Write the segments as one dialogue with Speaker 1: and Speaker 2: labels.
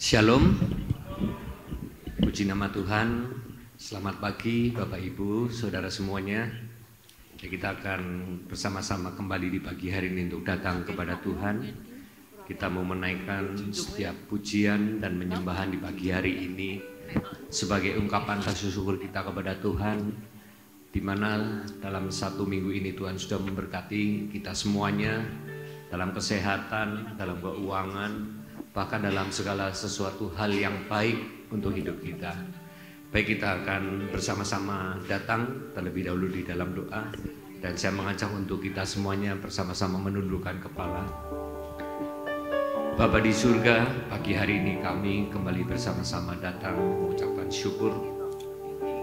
Speaker 1: Shalom, puji nama Tuhan. Selamat pagi Bapak Ibu, Saudara semuanya. Kita akan bersama-sama kembali di pagi hari ini untuk datang kepada Tuhan. Kita mau menaikkan setiap pujian dan penyembahan di pagi hari ini sebagai ungkapan kasih syukur kita kepada Tuhan, di mana dalam satu minggu ini Tuhan sudah memberkati kita semuanya dalam kesehatan, dalam keuangan, bahkan dalam segala sesuatu hal yang baik untuk hidup kita. Baik, kita akan bersama-sama datang terlebih dahulu di dalam doa, dan saya mengajak untuk kita semuanya bersama-sama menundukkan kepala. Bapa di surga, pagi hari ini kami kembali bersama-sama datang mengucapkan syukur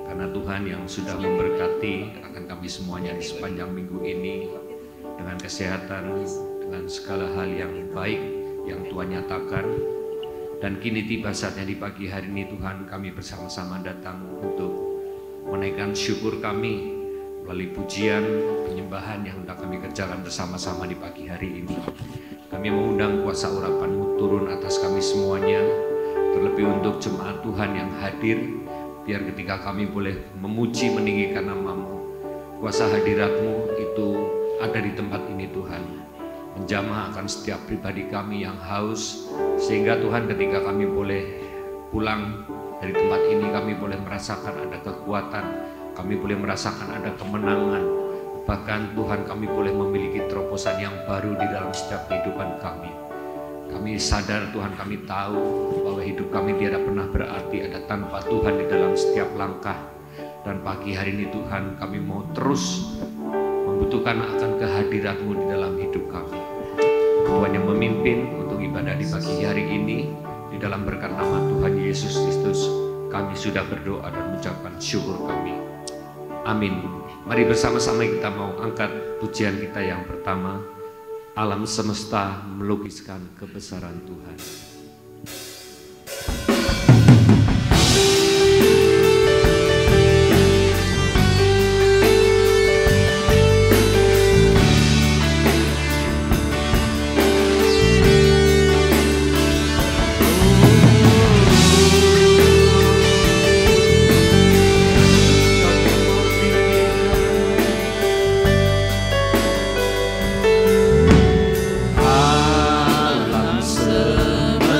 Speaker 1: karena Tuhan yang sudah memberkati akan kami semuanya di sepanjang minggu ini dengan kesehatan, dengan segala hal yang baik yang Tuhan nyatakan. Dan kini tiba saatnya di pagi hari ini Tuhan, kami bersama-sama datang untuk menaikkan syukur kami melalui pujian, penyembahan yang hendak kami kerjakan bersama-sama di pagi hari ini. Kami mengundang kuasa urapan-Mu turun atas kami semuanya, terlebih untuk jemaat Tuhan yang hadir, biar ketika kami boleh memuji meninggikan nama-Mu, kuasa hadirat-Mu itu ada di tempat ini Tuhan, menjamah akan setiap pribadi kami yang haus, sehingga Tuhan ketika kami boleh pulang dari tempat ini, kami boleh merasakan ada kekuatan, kami boleh merasakan ada kemenangan, bahkan Tuhan kami boleh memiliki terobosan yang baru di dalam setiap kehidupan kami. Kami sadar Tuhan, kami tahu bahwa hidup kami tidak pernah berarti ada tanpa Tuhan di dalam setiap langkah. Dan pagi hari ini Tuhan, kami mau terus membutuhkan akan kehadirat-Mu di dalam hidup kami. Tuhan yang memimpin untuk ibadah di pagi hari ini, di dalam berkat nama Tuhan Yesus Kristus, kami sudah berdoa dan mengucapkan syukur kami. Amin. Mari bersama-sama kita mau angkat pujian kita yang pertama, Alam Semesta Melukiskan Kebesaran Tuhan.
Speaker 2: Alam semesta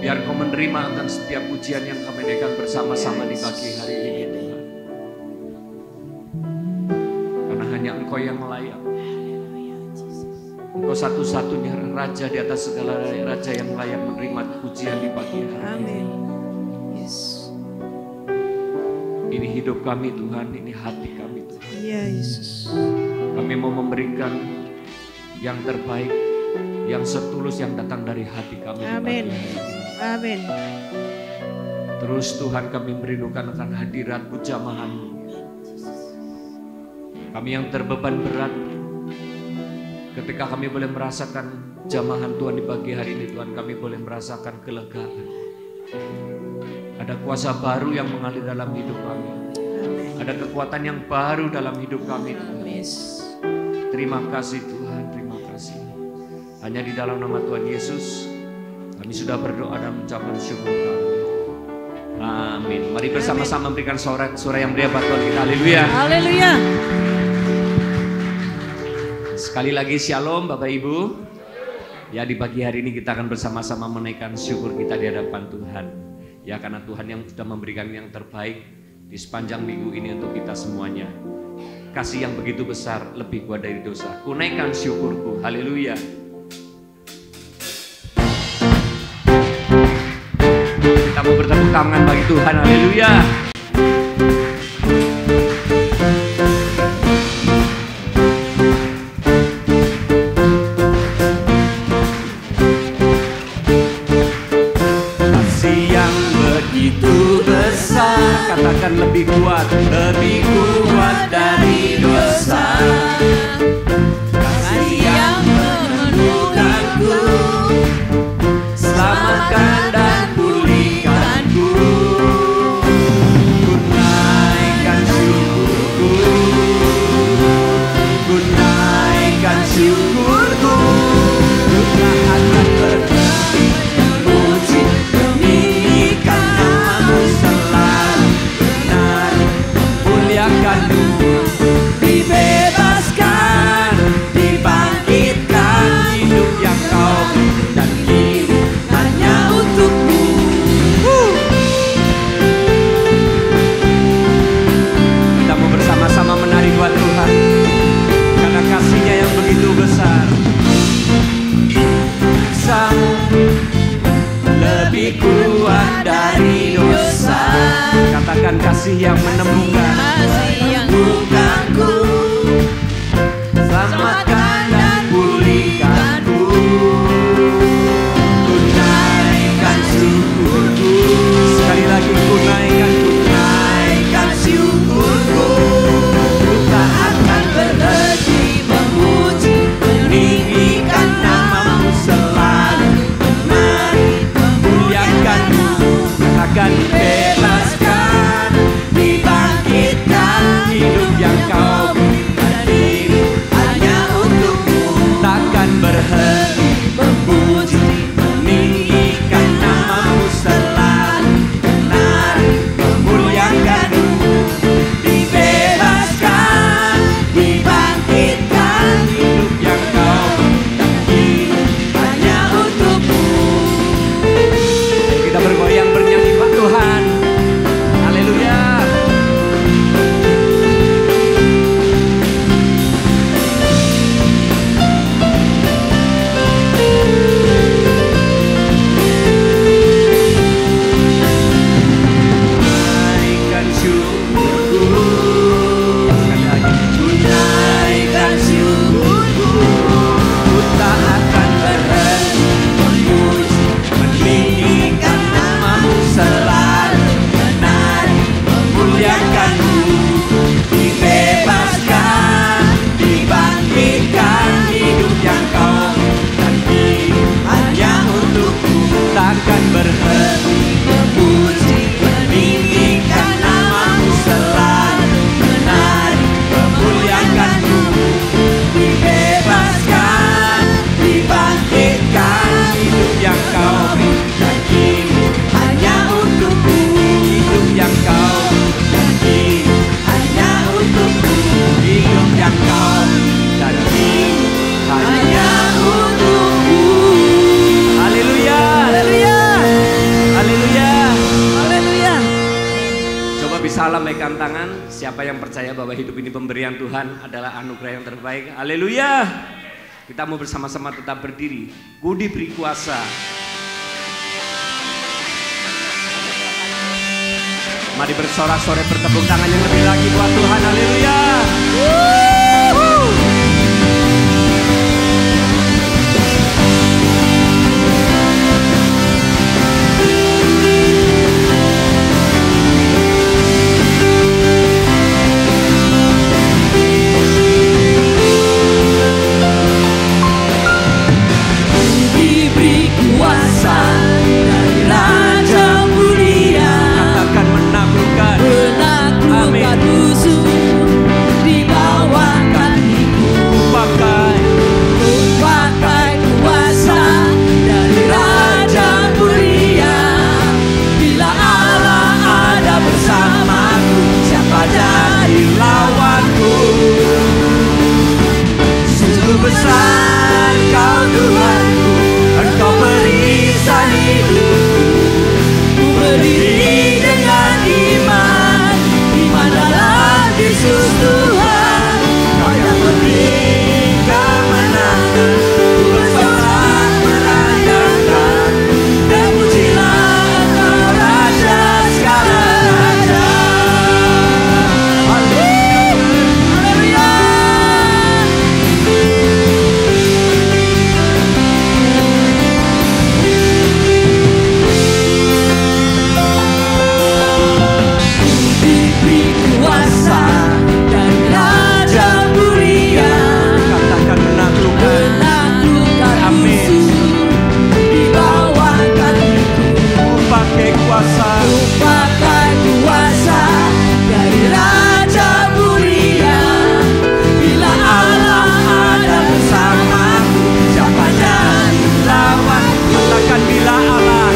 Speaker 1: Biar Engkau menerima akan setiap pujian yang kami naikkan bersama-sama di pagi hari ini Tuhan. Karena hanya Engkau yang layak. Engkau satu-satunya Raja di atas segala Raja yang layak menerima pujian di pagi hari ini.
Speaker 2: Amin.
Speaker 1: Ini hidup kami Tuhan, ini hati kami Tuhan.
Speaker 2: Ya Yesus.
Speaker 1: Kami mau memberikan yang terbaik, yang setulus yang datang dari hati kami.
Speaker 2: Amin. Amin.
Speaker 1: Terus Tuhan kami merindukan akan hadirat-Mu, jamahan-Mu. Kami yang terbeban berat, ketika kami boleh merasakan jamahan Tuhan di pagi hari ini Tuhan, kami boleh merasakan kelegaan. Ada kuasa baru yang mengalir dalam hidup kami. Ada kekuatan yang baru dalam hidup kami. Terima kasih Tuhan, terima kasih. Hanya di dalam nama Tuhan Yesus kami sudah berdoa dan mengucapkan syukur kami. Amin. Mari bersama-sama memberikan sorak yang meriah buat Tuhan kita. Haleluya.
Speaker 2: Haleluya.
Speaker 1: Sekali lagi shalom Bapak Ibu. Ya, di pagi hari ini kita akan bersama-sama menaikkan syukur kita di hadapan Tuhan. Ya, karena Tuhan yang sudah memberikan yang terbaik di sepanjang minggu ini untuk kita semuanya. Kasih yang begitu besar lebih kuat dari dosa. Ku naikkan syukurku. Haleluya. Kita mau bertepuk tangan bagi Tuhan. Haleluya. Kasih yang begitu besar, katakan lebih kuat dari dosa. Kasih yang menemukanku, selamatkan dan pulihkanku. Ku naikkan syukurku, ku naikkan syukurku. Ku tak akan berhenti memuji, meninggikan nama-Mu selalu benar. Muliakan-Mu, dibebaskan, dibangkitkan, hidup yang Kau dan kini hanya untuk-Mu. Kita mau bersama-sama menari buat Tuhan, karena kasih-Nya yang begitu besar. Sang lebih kuat dari dosa, katakan kasih yang menemukan, menemukanku, selamatkan dan pulihkanku. Ku naikkan syukurku, sekali lagi ku naikkan syukurku. Ku tak akan berhenti memuji, meninggikan nama-Mu selalu. Mari memuliakan-Mu, akan dibebaskan, dibangkitkan, hidup yang
Speaker 3: lambaikan tangan. Siapa yang percaya bahwa hidup ini pemberian Tuhan adalah anugerah yang terbaik? Haleluya. Kita mau bersama-sama tetap berdiri. Ku diberi kuasa. Mari bersorak-sorai, bertepuk tangan yang lebih lagi buat Tuhan. Haleluya.
Speaker 4: Diberi kuasa dari Raja Mulia,
Speaker 3: Akan menaklukkan
Speaker 4: menaklukkan musuh di bawah kakiku. Pakai kuasa dari Raja Mulia. Bila Allah ada bersamaku, siapa jadi lawanku? Sungguh besar Kau Tuhanku, Engkau perisai hidupku. Ku berdiri dengan iman, iman dalam Yesus Tuhan. Kau yang memberi kemenangan, ku bersorak merayakan. Terpujilah Engkau Raja segala raja. Haleluya. Diberi kuasa dari Raja Mulia,
Speaker 3: Katakan menaklukkan.
Speaker 4: menaklukkan
Speaker 3: Amin.
Speaker 4: musuh di bawah kakiku.
Speaker 3: Pakai kuasa.
Speaker 4: Ku pakai kuasa dari Raja Mulia. Bila Allah ada bersamaku, siapa jadi lawanku?
Speaker 3: Katakan bila Allah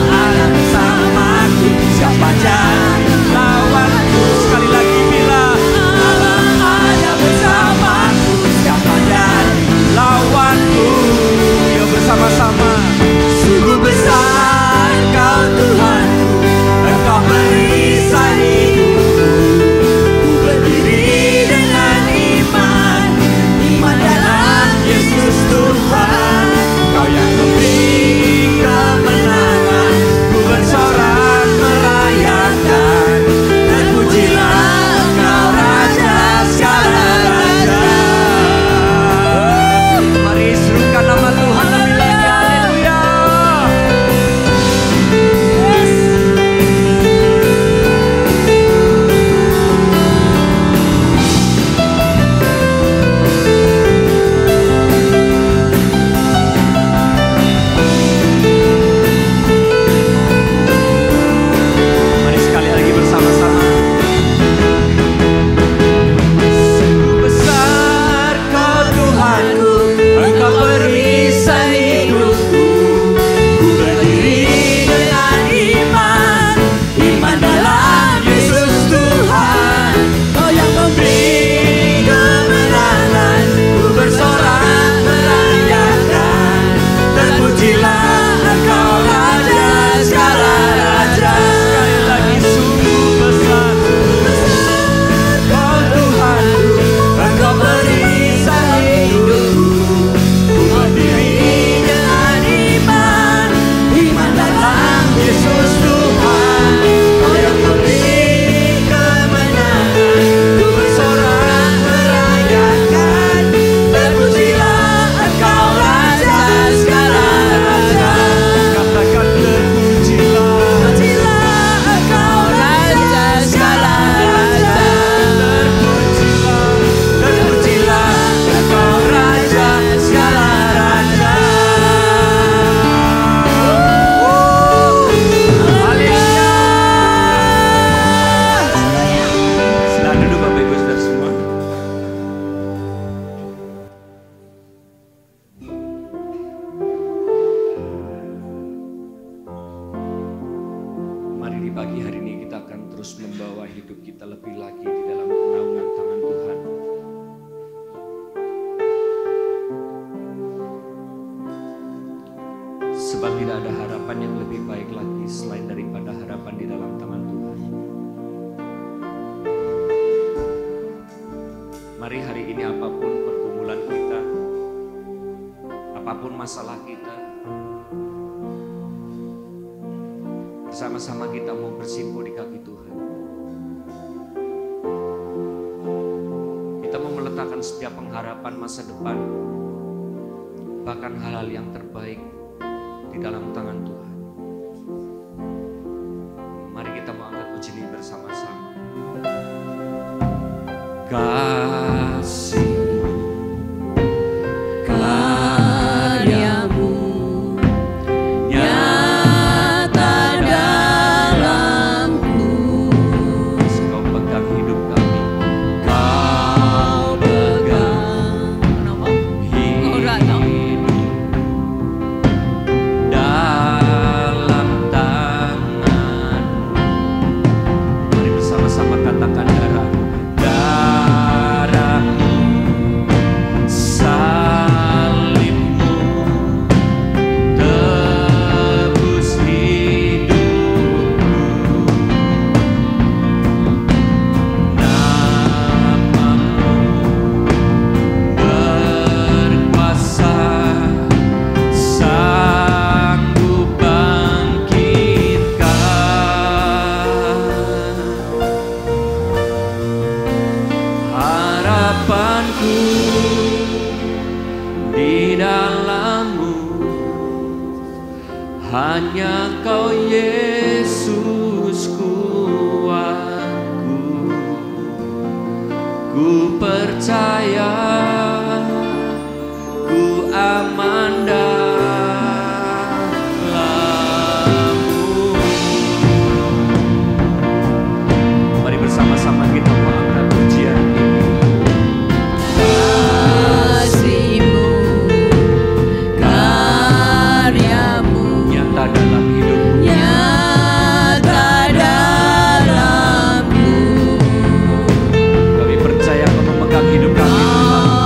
Speaker 4: Ada bersamaku, siapa jadi lawanku?
Speaker 3: sekali lagi bila
Speaker 4: Allah ada bersamaku, siapa jadi
Speaker 3: lawanku. Yuk bersama-sama.
Speaker 4: sungguh besar Kau Tuhanku, Engkau perisai hidupku. Ku berdiri dengan iman, iman dalam Yesus Tuhan. Kau yang memberi kemenangan, ku bersorak merayakan. Terpujilah Engkau Raja segala raja.
Speaker 3: Mari serukan nama Tuhan lebih lagi. Haleluya. Mari sekali lagi bersama-sama.
Speaker 4: Sungguh besar Kau Tuhanku, Engkau perisai hidupku. Ku berdiri dengan iman, iman dalam Yesus Tuhan. Kau yang memberi kemenangan, ku bersorak merayakan. Terpujilah Engkau Raja segala raja.
Speaker 3: Sekali lagi sungguh besar.
Speaker 4: Kau Tuhanku, Engkau perisai hidupku. Ku berdiri dengan iman, iman dalam Yesus Tuhan. Kau yang memberi kemenangan, ku bersorak merayakan. Terpujilah Engkau Raja segala raja.
Speaker 3: Katakan terpujilah.
Speaker 4: Terpujilah Engkau Raja segala raja. Terpujilah Engkau Raja segala raja. Haleluya.
Speaker 3: Silakan duduk Bapak Ibu Saudara semua. Mari di pagi hari ini kita akan terus membawa hidup kita lebih lagi di dalam naungan tangan Tuhan. Sebab tidak ada harapan yang lebih baik lagi selain daripada harapan di dalam tangan Tuhan. Mari hari ini apapun pergumulan kita, apapun masalah kita, bersama-sama kita mau bersimpuh di kaki Tuhan. Kita mau meletakkan setiap pengharapan masa depan, bahkan hal-hal yang terbaik di dalam tangan Tuhan. Mari kita mau angkat puji ini bersama-sama. Kasih
Speaker 4: karyamu nyata dalamku,
Speaker 3: Kau pegang hidup kami,
Speaker 4: Kau pegang
Speaker 3: hidup dalam tangan. Mari bersama-sama katakan darahmu, darahmu, salibmu, tebus hidupku. Namamu berkuasa, sanggup bangkitkan. Harapanku di dalam-Mu, hanya Kau Yesus kuatku. Ku percaya, ku aman dalam-Mu. Mari bersama-sama kita mengangkat pujian ini.
Speaker 4: kasih-Mu, karyamu
Speaker 3: Nyata dalam hidupku,
Speaker 4: nyata dalamku.
Speaker 3: kami percaya Kau memegang hidup kami Tuhan.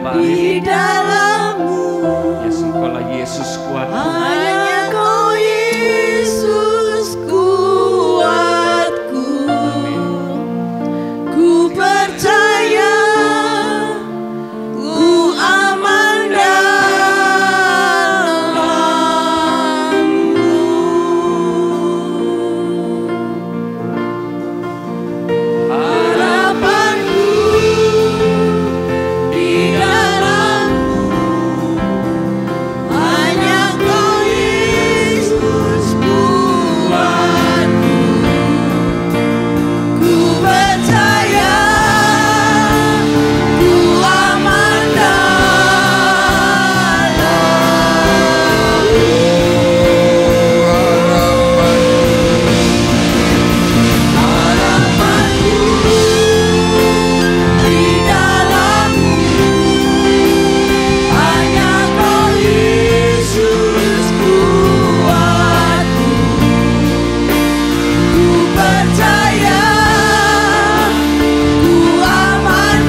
Speaker 3: Bapa.
Speaker 4: di dalam-Mu.
Speaker 3: Yesus, Engkaulah Yesus kuat.
Speaker 4: Hanya Kau Yesus kuatku. Ku percaya ku aman dalam-Mu. Harapanku di dalam-Mu. Hanya Kau Yesus kuatku. Ku percaya ku aman dalam-Mu. Harapanku di dalam-Mu. Hanya Kau Yesus kuatku. Ku percaya ku aman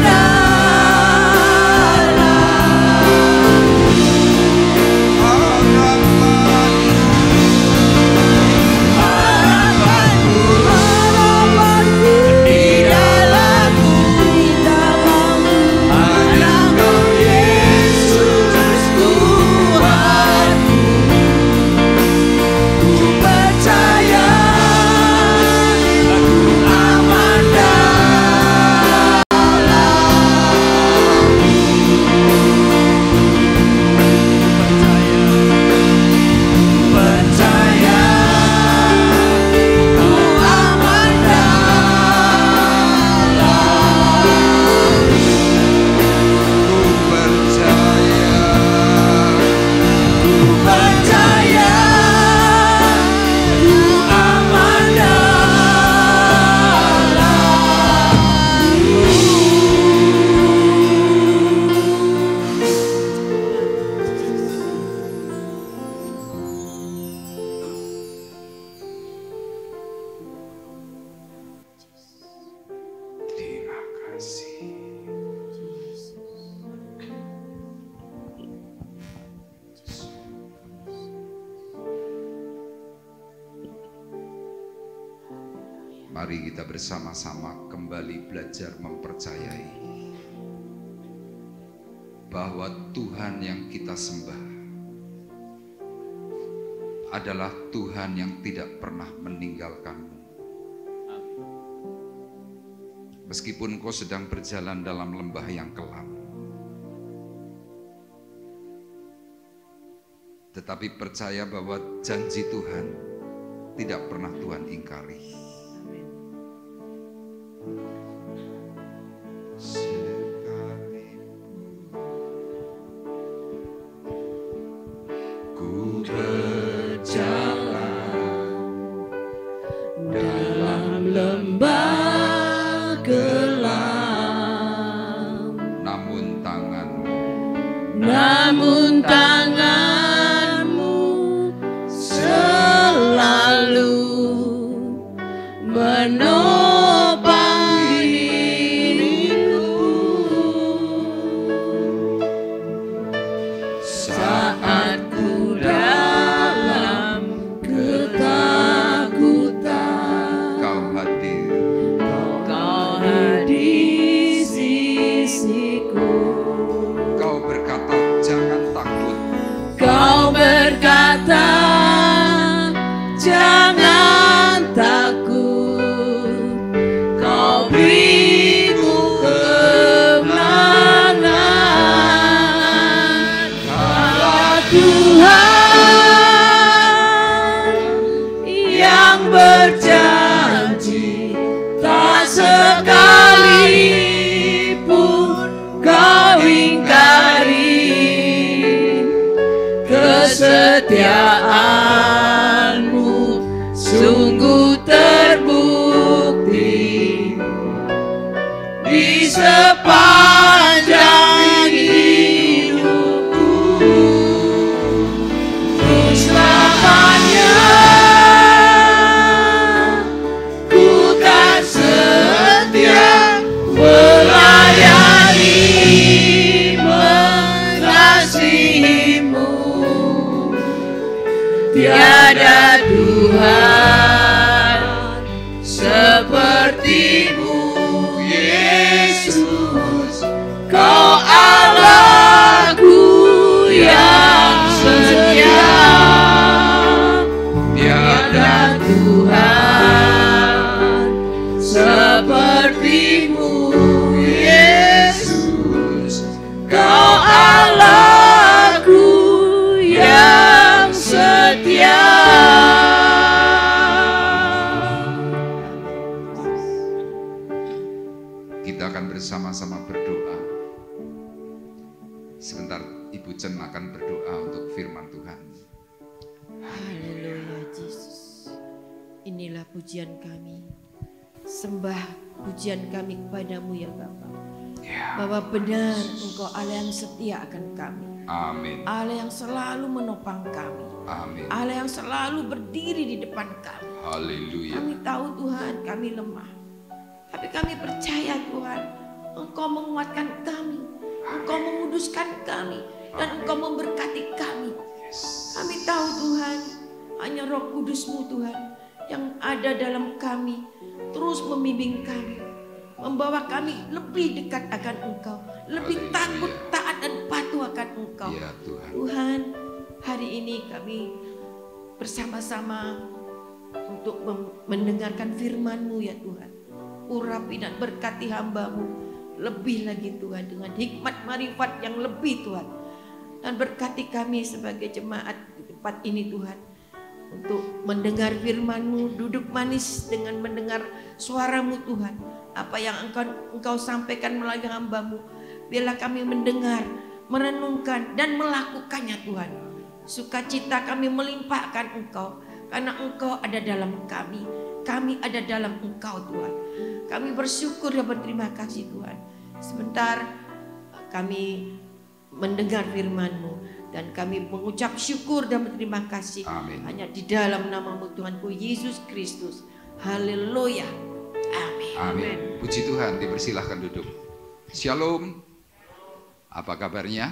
Speaker 4: harapanku di dalam-Mu. Hanya Kau Yesus kuatku. Ku percaya ku aman dalam-Mu. Percaya ku aman dalam-Mu. Ku percaya ku aman
Speaker 3: Terima kasih.
Speaker 1: Mari kita bersama-sama kembali belajar mempercayai bahwa Tuhan yang kita sembah adalah Tuhan yang tidak pernah meninggalkanmu. Meskipun kau sedang berjalan dalam lembah yang kelam, tetapi percaya bahwa janji Tuhan tidak pernah Tuhan ingkari. Ku berjalan
Speaker 4: dalam lembah kelam,
Speaker 1: namun tanganmu
Speaker 4: tangan-Mu selalu menopang diriku. Saat ku dalam ketakutan,
Speaker 1: kau hadir.
Speaker 4: Kau hadir sisiku.
Speaker 1: Kau berkata jangan takut.
Speaker 4: Kau berkata jangan takut. Kau beriku kemenangan. Allah Tuhan yang berjanji, tak sekalipun Kau ingkari. Kesetiaan-Mu sungguh terbukti di sepanjang hidupku. Untuk selamanya ku kan setia melayani. Tiada Tuhan seperti-Mu, Yesus. Kau Allahku yang setia. Tiada Tuhan seperti-Mu, Yesus. Kau Allahku yang setia.
Speaker 5: Kita akan bersama-sama berdoa. Sebentar Ibu Chen akan berdoa untuk firman Tuhan.
Speaker 2: Haleluya Yesus. Inilah pujian kami. Sembah pujian kami kepadamu ya Bapa. Bahwa benar Engkau Allah yang setia akan kami.
Speaker 5: Amin.
Speaker 2: Allah yang selalu menopang kami.
Speaker 5: Amin.
Speaker 2: Allah yang selalu berdiri di depan kami.
Speaker 5: Haleluya.
Speaker 2: Kami tahu Tuhan kami lemah. Tapi kami percaya Tuhan, Engkau menguatkan kami, Engkau menguduskan kami, dan Engkau memberkati kami. Kami tahu Tuhan, hanya Roh Kudus-Mu Tuhan yang ada dalam kami, terus membimbing kami, membawa kami lebih dekat akan Engkau, lebih takut, taat dan patuh akan Engkau.
Speaker 5: Ya Tuhan.
Speaker 2: Tuhan, hari ini kami bersama-sama untuk mendengarkan firman-Mu ya Tuhan. Urapi dan berkati hamba-Mu lebih lagi Tuhan, dengan hikmat marifat yang lebih Tuhan. Dan berkati kami sebagai jemaat di tempat ini Tuhan, untuk mendengar firman-Mu, duduk manis dengan mendengar suara-Mu Tuhan. Apa yang Engkau sampaikan melalui hamba-Mu, biarlah kami mendengar, merenungkan dan melakukannya Tuhan. Sukacita kami melimpahkan Engkau, karena Engkau ada dalam kami ada dalam Engkau Tuhan. Kami bersyukur dan berterima kasih Tuhan. Sebentar kami mendengar firman-Mu, dan kami mengucap syukur dan berterima kasih.
Speaker 5: Amin.
Speaker 2: Hanya di dalam nama-Mu Tuhanku Yesus Kristus. Haleluya. Amin.
Speaker 5: Amin. Puji Tuhan, dipersilahkan duduk. Shalom. Apa kabarnya?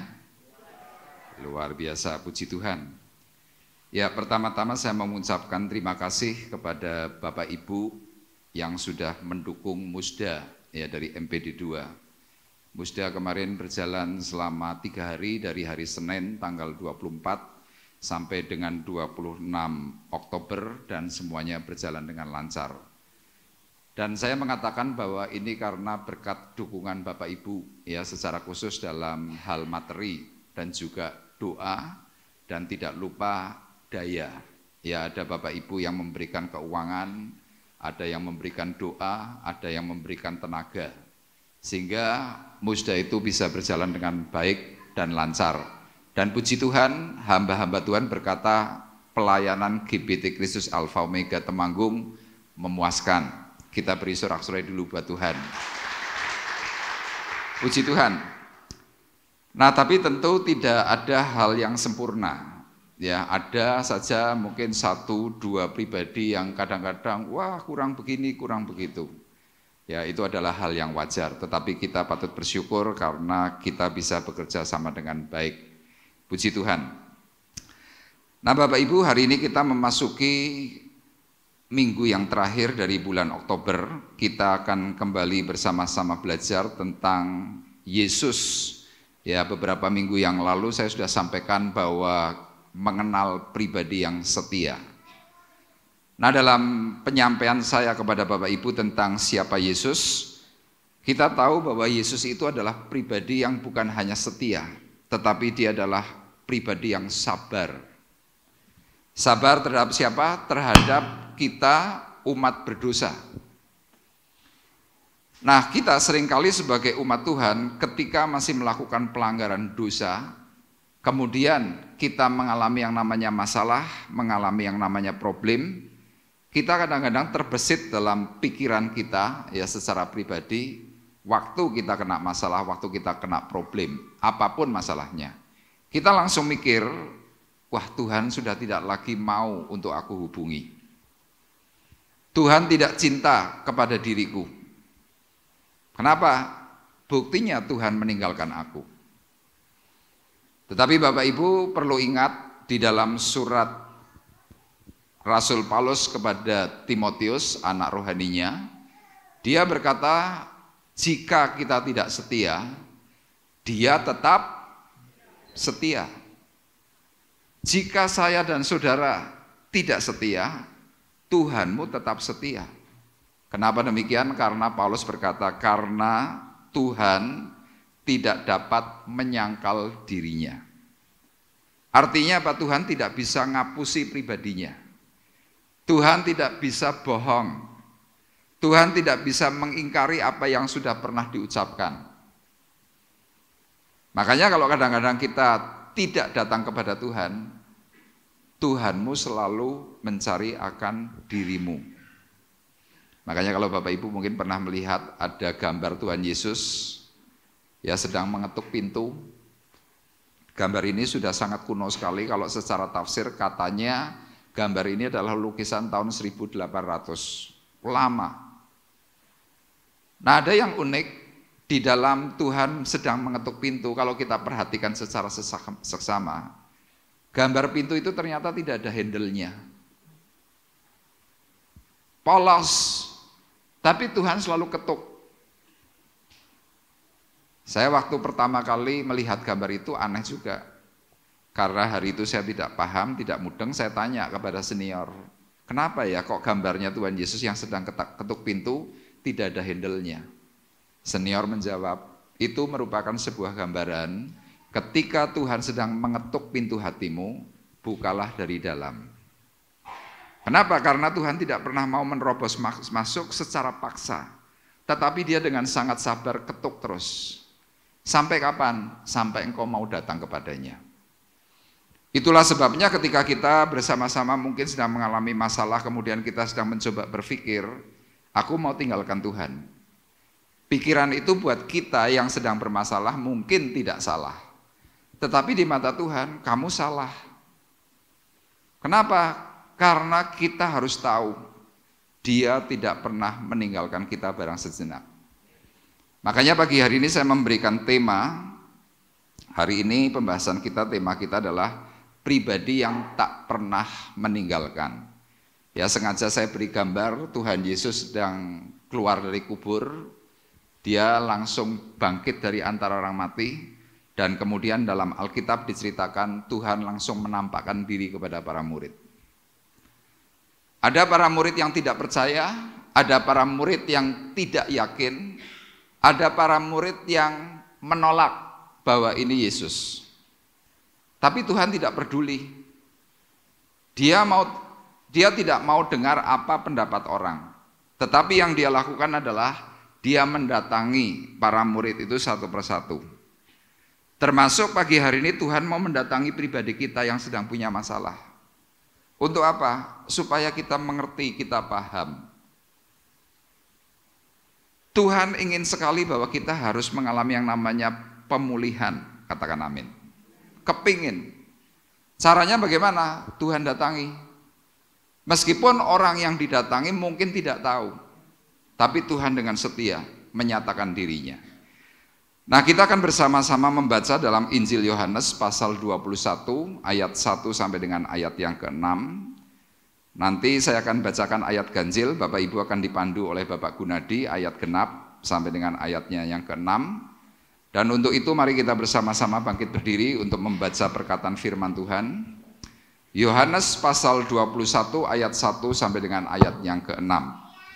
Speaker 5: Luar biasa, puji Tuhan. Ya, pertama-tama saya mengucapkan terima kasih kepada Bapak Ibu yang sudah mendukung Musda ya dari MPD 2. Musda kemarin berjalan selama 3 hari, dari hari Senin tanggal 24 sampai dengan 26 Oktober, dan semuanya berjalan dengan lancar. Dan saya mengatakan bahwa ini karena berkat dukungan Bapak Ibu ya, secara khusus dalam hal materi dan juga doa, dan tidak lupa daya. Ya, ada Bapak Ibu yang memberikan keuangan, ada yang memberikan doa, ada yang memberikan tenaga, sehingga Musda itu bisa berjalan dengan baik dan lancar. Dan puji Tuhan, hamba-hamba Tuhan berkata pelayanan GBT Kristus Alfa Omega Temanggung memuaskan. Kita beri sorak-sorai dulu buat Tuhan. Puji Tuhan. Nah, tapi tentu tidak ada hal yang sempurna. Ya, ada saja mungkin 1-2 pribadi yang kadang-kadang wah kurang begini, kurang begitu. Ya, itu adalah hal yang wajar, tetapi kita patut bersyukur karena kita bisa bekerja sama dengan baik. Puji Tuhan. Nah, Bapak Ibu, hari ini kita memasuki minggu yang terakhir dari bulan Oktober. Kita akan kembali bersama-sama belajar tentang Yesus. Ya, beberapa minggu yang lalu saya sudah sampaikan bahwa mengenal pribadi yang setia. Nah, dalam penyampaian saya kepada Bapak Ibu tentang siapa Yesus, kita tahu bahwa Yesus itu adalah pribadi yang bukan hanya setia, tetapi dia adalah pribadi yang sabar. Sabar terhadap siapa? Terhadap kita umat berdosa. Nah, kita seringkali sebagai umat Tuhan ketika masih melakukan pelanggaran dosa, kemudian kita mengalami yang namanya masalah, mengalami yang namanya problem, kita kadang-kadang terbesit dalam pikiran kita ya secara pribadi, waktu kita kena masalah, waktu kita kena problem, apapun masalahnya, kita langsung mikir, wah Tuhan sudah tidak lagi mau untuk aku hubungi. Tuhan tidak cinta kepada diriku. Kenapa? Buktinya Tuhan meninggalkan aku. Tetapi Bapak Ibu perlu ingat di dalam surat Rasul Paulus kepada Timotius, anak rohaninya. Dia berkata, jika kita tidak setia, dia tetap setia. Jika saya dan saudara tidak setia, Tuhanmu tetap setia. Kenapa demikian? Karena Paulus berkata, karena Tuhan tidak dapat menyangkal dirinya. Artinya apa? Tuhan tidak bisa ngapusi pribadinya. Tuhan tidak bisa bohong. Tuhan tidak bisa mengingkari apa yang sudah pernah diucapkan. Makanya kalau kadang-kadang kita tidak datang kepada Tuhan, Tuhanmu selalu mencari akan dirimu. Makanya kalau Bapak Ibu mungkin pernah melihat ada gambar Tuhan Yesus ya sedang mengetuk pintu. Gambar ini sudah sangat kuno sekali, kalau secara tafsir katanya gambar ini adalah lukisan tahun 1800, lama. Nah, ada yang unik di dalam Tuhan sedang mengetuk pintu, kalau kita perhatikan secara seksama, gambar pintu itu ternyata tidak ada handle-nya. Polos, tapi Tuhan selalu ketuk. Saya waktu pertama kali melihat gambar itu aneh juga. Karena hari itu saya tidak paham, tidak mudeng, saya tanya kepada senior, kenapa ya kok gambarnya Tuhan Yesus yang sedang ketuk pintu tidak ada handle-nya? Senior menjawab, itu merupakan sebuah gambaran ketika Tuhan sedang mengetuk pintu hatimu, bukalah dari dalam. Kenapa? Karena Tuhan tidak pernah mau menerobos masuk secara paksa, tetapi dia dengan sangat sabar ketuk terus. Sampai kapan? Sampai engkau mau datang kepadanya. Itulah sebabnya ketika kita bersama-sama mungkin sedang mengalami masalah, kemudian kita sedang mencoba berpikir, aku mau tinggalkan Tuhan. Pikiran itu buat kita yang sedang bermasalah mungkin tidak salah. Tetapi di mata Tuhan, kamu salah. Kenapa? Karena kita harus tahu, Dia tidak pernah meninggalkan kita barang sejenak. Makanya pagi hari ini saya memberikan tema, hari ini pembahasan kita, tema kita adalah pribadi yang tak pernah meninggalkan. Ya, sengaja saya beri gambar Tuhan Yesus sedang keluar dari kubur, dia langsung bangkit dari antara orang mati, dan kemudian dalam Alkitab diceritakan Tuhan langsung menampakkan diri kepada para murid. Ada para murid yang tidak percaya, ada para murid yang tidak yakin, ada para murid yang menolak bahwa ini Yesus. Tapi Tuhan tidak peduli. Dia tidak mau dengar apa pendapat orang. Tetapi yang dia lakukan adalah dia mendatangi para murid itu satu persatu. Termasuk pagi hari ini Tuhan mau mendatangi pribadi kita yang sedang punya masalah. Untuk apa? Supaya kita mengerti, kita paham. Tuhan ingin sekali bahwa kita harus mengalami yang namanya pemulihan, katakan amin. Kepingin. Caranya bagaimana? Tuhan datangi. Meskipun orang yang didatangi mungkin tidak tahu, tapi Tuhan dengan setia menyatakan dirinya. Nah, kita akan bersama-sama membaca dalam Injil Yohanes pasal 21 ayat 1 sampai dengan ayat yang ke-6. Nanti saya akan bacakan ayat ganjil, Bapak Ibu akan dipandu oleh Bapak Gunadi ayat genap sampai dengan ayatnya yang ke-6. Dan untuk itu mari kita bersama-sama bangkit berdiri untuk membaca perkataan firman Tuhan. Yohanes pasal 21 ayat 1 sampai dengan ayat yang ke-6.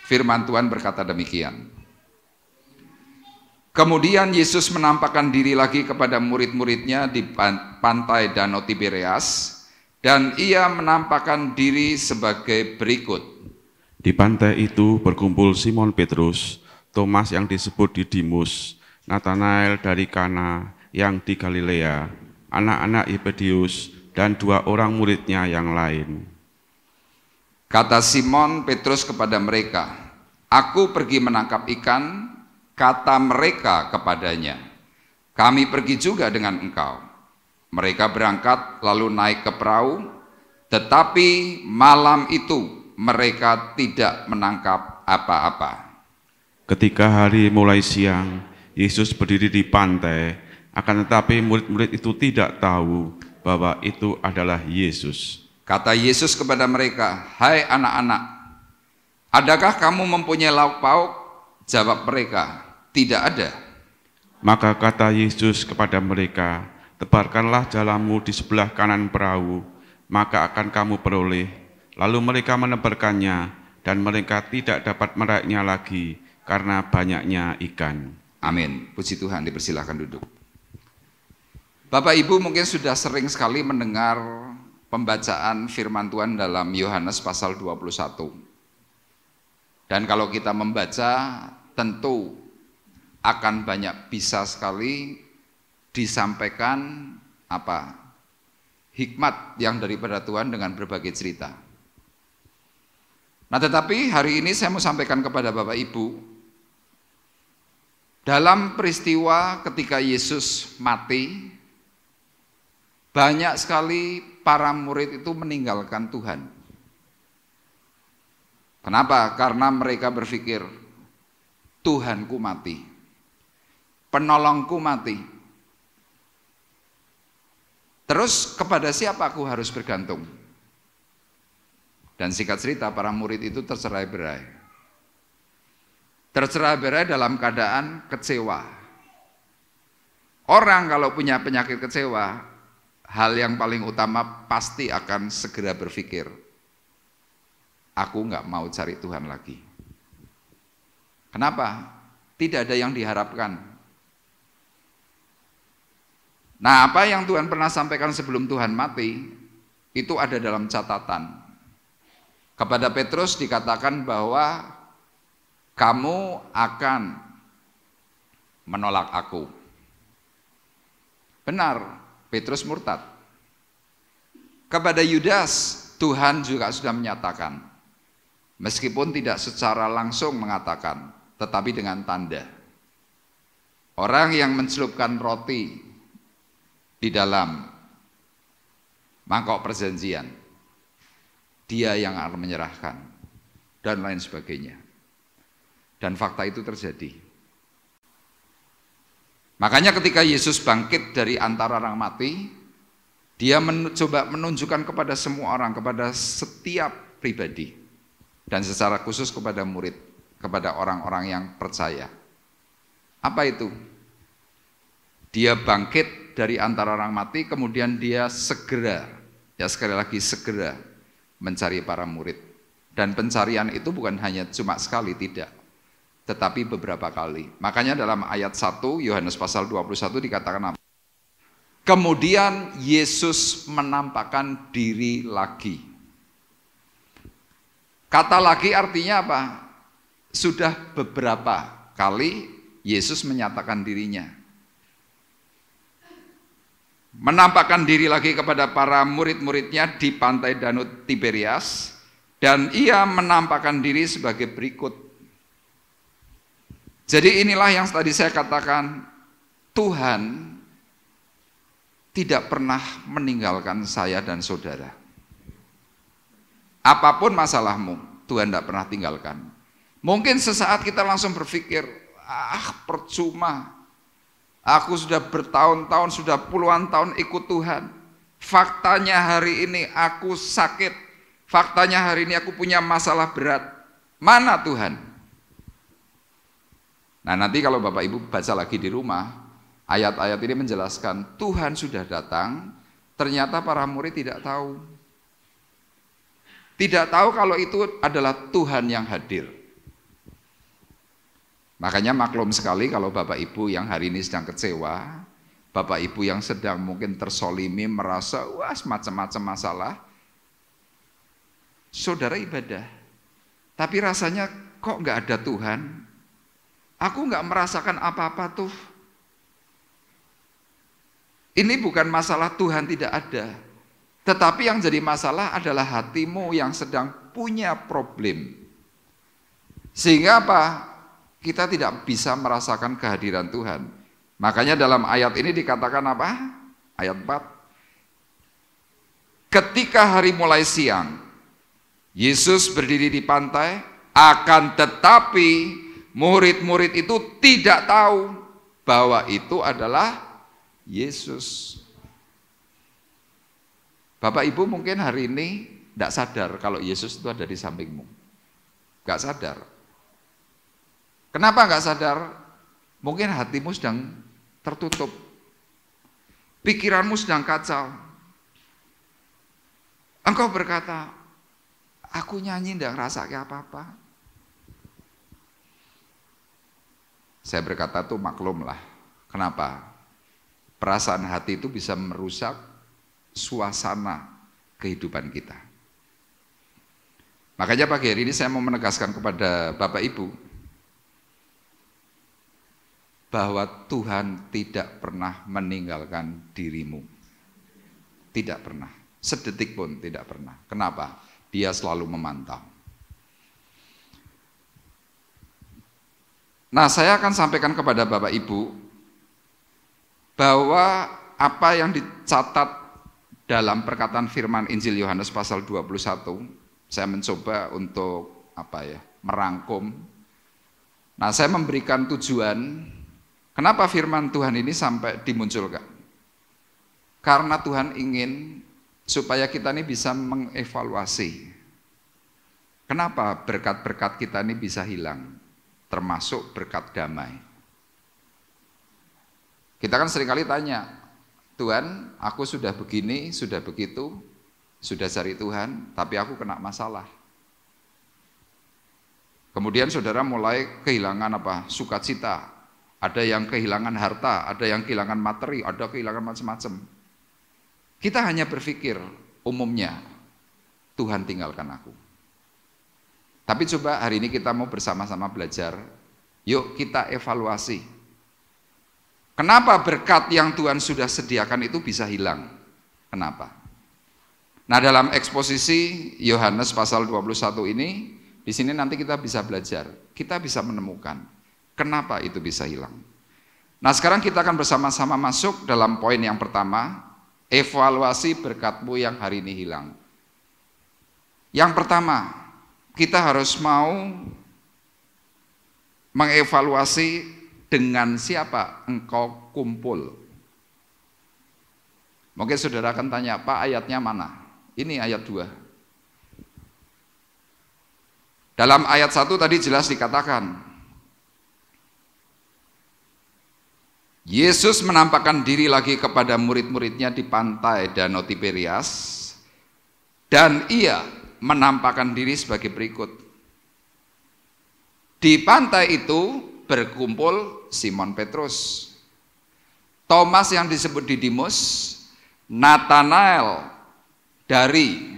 Speaker 5: Firman Tuhan berkata demikian. Kemudian Yesus menampakkan diri lagi kepada murid-muridnya di pantai Danau Tiberias, dan ia menampakkan diri sebagai berikut.
Speaker 6: Di pantai itu berkumpul Simon Petrus, Thomas yang disebut Didimus, Nathanael dari Kana yang di Galilea, anak-anak Zebedius, dan 2 orang muridnya yang lain.
Speaker 5: Kata Simon Petrus kepada mereka, "Aku pergi menangkap ikan." Kata mereka kepadanya, "Kami pergi juga dengan engkau." Mereka berangkat lalu naik ke perahu, tetapi malam itu mereka tidak menangkap apa-apa.
Speaker 6: Ketika hari mulai siang, Yesus berdiri di pantai, akan tetapi murid-murid itu tidak tahu bahwa itu adalah Yesus.
Speaker 5: Kata Yesus kepada mereka, "Hai anak-anak, adakah kamu mempunyai lauk pauk?" Jawab mereka, "Tidak ada."
Speaker 6: Maka kata Yesus kepada mereka, "Tebarkanlah jalamu di sebelah kanan perahu, maka akan kamu peroleh." Lalu mereka menebarkannya, dan mereka tidak dapat meraihnya lagi, karena banyaknya ikan.
Speaker 5: Amin. Puji Tuhan, dipersilahkan duduk. Bapak Ibu mungkin sudah sering sekali mendengar pembacaan firman Tuhan dalam Yohanes pasal 21. Dan kalau kita membaca, tentu akan banyak bisa sekali disampaikan hikmat yang daripada Tuhan dengan berbagai cerita. Nah, tetapi hari ini saya mau sampaikan kepada Bapak Ibu, dalam peristiwa ketika Yesus mati, banyak sekali para murid itu meninggalkan Tuhan. Kenapa? Karena mereka berpikir, Tuhanku mati, penolongku mati. Terus kepada siapa aku harus bergantung? Dan singkat cerita, para murid itu tercerai-berai. Tercerai-berai dalam keadaan kecewa. Orang kalau punya penyakit kecewa, hal yang paling utama pasti akan segera berpikir, aku nggak mau cari Tuhan lagi. Kenapa? Tidak ada yang diharapkan. Nah, apa yang Tuhan pernah sampaikan sebelum Tuhan mati, itu ada dalam catatan. Kepada Petrus dikatakan bahwa kamu akan menolak aku. Benar, Petrus murtad. Kepada Yudas, Tuhan juga sudah menyatakan, meskipun tidak secara langsung mengatakan, tetapi dengan tanda. Orang yang mencelupkan roti di dalam mangkok perjanjian, dia yang akan menyerahkan, dan lain sebagainya. Dan fakta itu terjadi. Makanya ketika Yesus bangkit dari antara orang mati, dia mencoba menunjukkan kepada semua orang, kepada setiap pribadi, dan secara khusus kepada murid, kepada orang-orang yang percaya. Apa itu? Dia bangkit dari antara orang mati, kemudian dia segera, ya sekali lagi segera mencari para murid. Dan pencarian itu bukan hanya cuma sekali, tidak, tetapi beberapa kali. Makanya dalam ayat 1 Yohanes pasal 21 dikatakan apa? Kemudian Yesus menampakkan diri lagi. Kata lagi artinya apa? Sudah beberapa kali Yesus menyatakan dirinya. Menampakkan diri lagi kepada para murid-muridnya di pantai Danau Tiberias, dan ia menampakkan diri sebagai berikut. Jadi inilah yang tadi saya katakan, Tuhan tidak pernah meninggalkan saya dan saudara. Apapun masalahmu, Tuhan tidak pernah tinggalkan. Mungkin sesaat kita langsung berpikir, percuma, aku sudah bertahun-tahun, sudah puluhan tahun ikut Tuhan. Faktanya hari ini aku sakit, faktanya hari ini aku punya masalah berat. Mana Tuhan? Nah, nanti kalau Bapak Ibu baca lagi di rumah, ayat-ayat ini menjelaskan Tuhan sudah datang, ternyata para murid tidak tahu. Tidak tahu kalau itu adalah Tuhan yang hadir. Makanya maklum sekali kalau Bapak Ibu yang hari ini sedang kecewa, Bapak Ibu yang sedang mungkin tersolimi, merasa macam-macam masalah, saudara ibadah, tapi rasanya kok nggak ada Tuhan, aku nggak merasakan apa-apa tuh. Ini bukan masalah Tuhan tidak ada, tetapi yang jadi masalah adalah hatimu yang sedang punya problem. Sehingga apa? Kita tidak bisa merasakan kehadiran Tuhan. Makanya dalam ayat ini dikatakan apa? Ayat 4. Ketika hari mulai siang, Yesus berdiri di pantai, akan tetapi murid-murid itu tidak tahu bahwa itu adalah Yesus. Bapak Ibu mungkin hari ini tidak sadar kalau Yesus itu ada di sampingmu. Gak sadar. Kenapa gak sadar? Mungkin hatimu sedang tertutup. Pikiranmu sedang kacau. Engkau berkata, aku nyanyi tidak ngerasa kayak apa-apa. Saya berkata tuh maklumlah. Kenapa? Perasaan hati itu bisa merusak suasana kehidupan kita. Makanya pagi hari ini saya mau menegaskan kepada Bapak Ibu bahwa Tuhan tidak pernah meninggalkan dirimu. Tidak pernah. Sedetik pun tidak pernah. Kenapa? Dia selalu memantau. Nah, saya akan sampaikan kepada Bapak Ibu bahwa apa yang dicatat dalam perkataan firman Injil Yohanes pasal 21, saya mencoba untuk merangkum. Nah, saya memberikan tujuan kenapa firman Tuhan ini sampai dimunculkan. Karena Tuhan ingin supaya kita ini bisa mengevaluasi. Kenapa berkat-berkat kita ini bisa hilang, termasuk berkat damai. Kita kan seringkali tanya, Tuhan, aku sudah begini, sudah begitu, sudah cari Tuhan, tapi aku kena masalah. Kemudian saudara mulai kehilangan sukacita. Ada yang kehilangan harta, ada yang kehilangan materi, ada kehilangan macam-macam. Kita hanya berpikir umumnya, Tuhan tinggalkan aku. Tapi coba hari ini kita mau bersama-sama belajar, yuk kita evaluasi. Kenapa berkat yang Tuhan sudah sediakan itu bisa hilang? Kenapa? Nah, dalam eksposisi Yohanes pasal 21 ini, di sini nanti kita bisa belajar, kita bisa menemukan kenapa itu bisa hilang. Nah, sekarang kita akan bersama-sama masuk dalam poin yang pertama, evaluasi berkatmu yang hari ini hilang. Yang pertama, kita harus mau mengevaluasi dengan siapa engkau kumpul. Mungkin saudara akan tanya, Pak, ayatnya mana? Ini ayat 2. Dalam ayat 1 tadi jelas dikatakan, Yesus menampakkan diri lagi kepada murid-muridnya di pantai Danau Tiberias, dan ia menampakkan diri sebagai berikut. Di pantai itu berkumpul Simon Petrus, Thomas yang disebut Didimus, Nathanael dari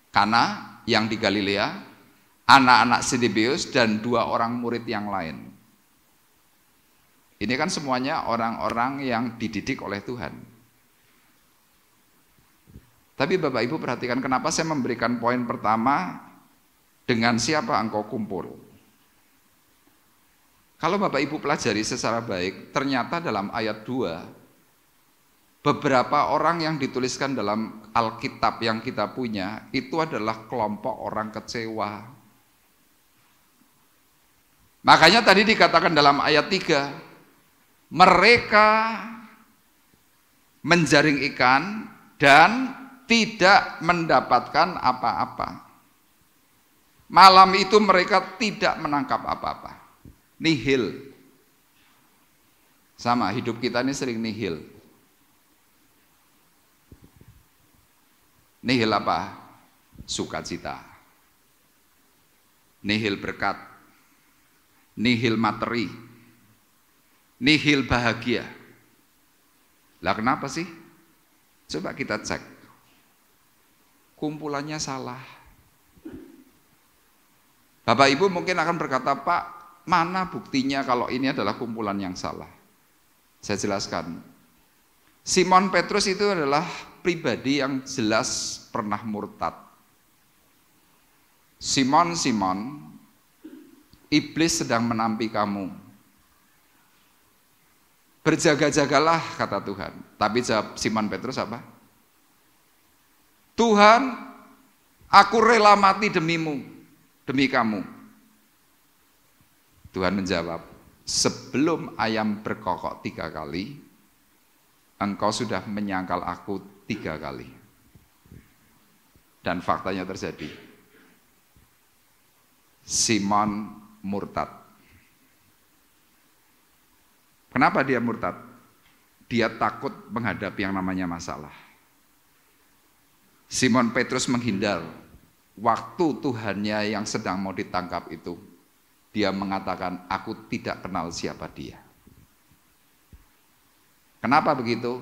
Speaker 5: Kana yang di Galilea, anak-anak Zebedeus, dan 2 orang murid yang lain. Ini kan semuanya orang-orang yang dididik oleh Tuhan. Tapi Bapak Ibu perhatikan kenapa saya memberikan poin pertama, dengan siapa engkau kumpul. Kalau Bapak Ibu pelajari secara baik, ternyata dalam ayat 2, beberapa orang yang dituliskan dalam Alkitab yang kita punya, itu adalah kelompok orang kecewa. Makanya tadi dikatakan dalam ayat 3, mereka menjaring ikan dan tidak mendapatkan apa-apa. Malam itu mereka tidak menangkap apa-apa. Nihil. Sama, hidup kita ini sering nihil. Nihil apa? Sukacita. Nihil berkat. Nihil materi. Nihil bahagia. Lah kenapa sih? Coba kita cek. Kumpulannya salah. Bapak Ibu mungkin akan berkata, Pak, mana buktinya kalau ini adalah kumpulan yang salah? Saya jelaskan. Simon Petrus itu adalah pribadi yang jelas pernah murtad. Simon, iblis sedang menampi kamu. Berjaga-jagalah, kata Tuhan. Tapi jawab Simon Petrus apa? Tuhan, aku rela mati demimu, demi kamu. Tuhan menjawab, sebelum ayam berkokok 3 kali, engkau sudah menyangkal aku 3 kali. Dan faktanya terjadi. Simon murtad. Kenapa dia murtad? Dia takut menghadapi yang namanya masalah. Simon Petrus menghindar. Waktu Tuhannya yang sedang mau ditangkap itu, dia mengatakan, aku tidak kenal siapa dia. Kenapa begitu?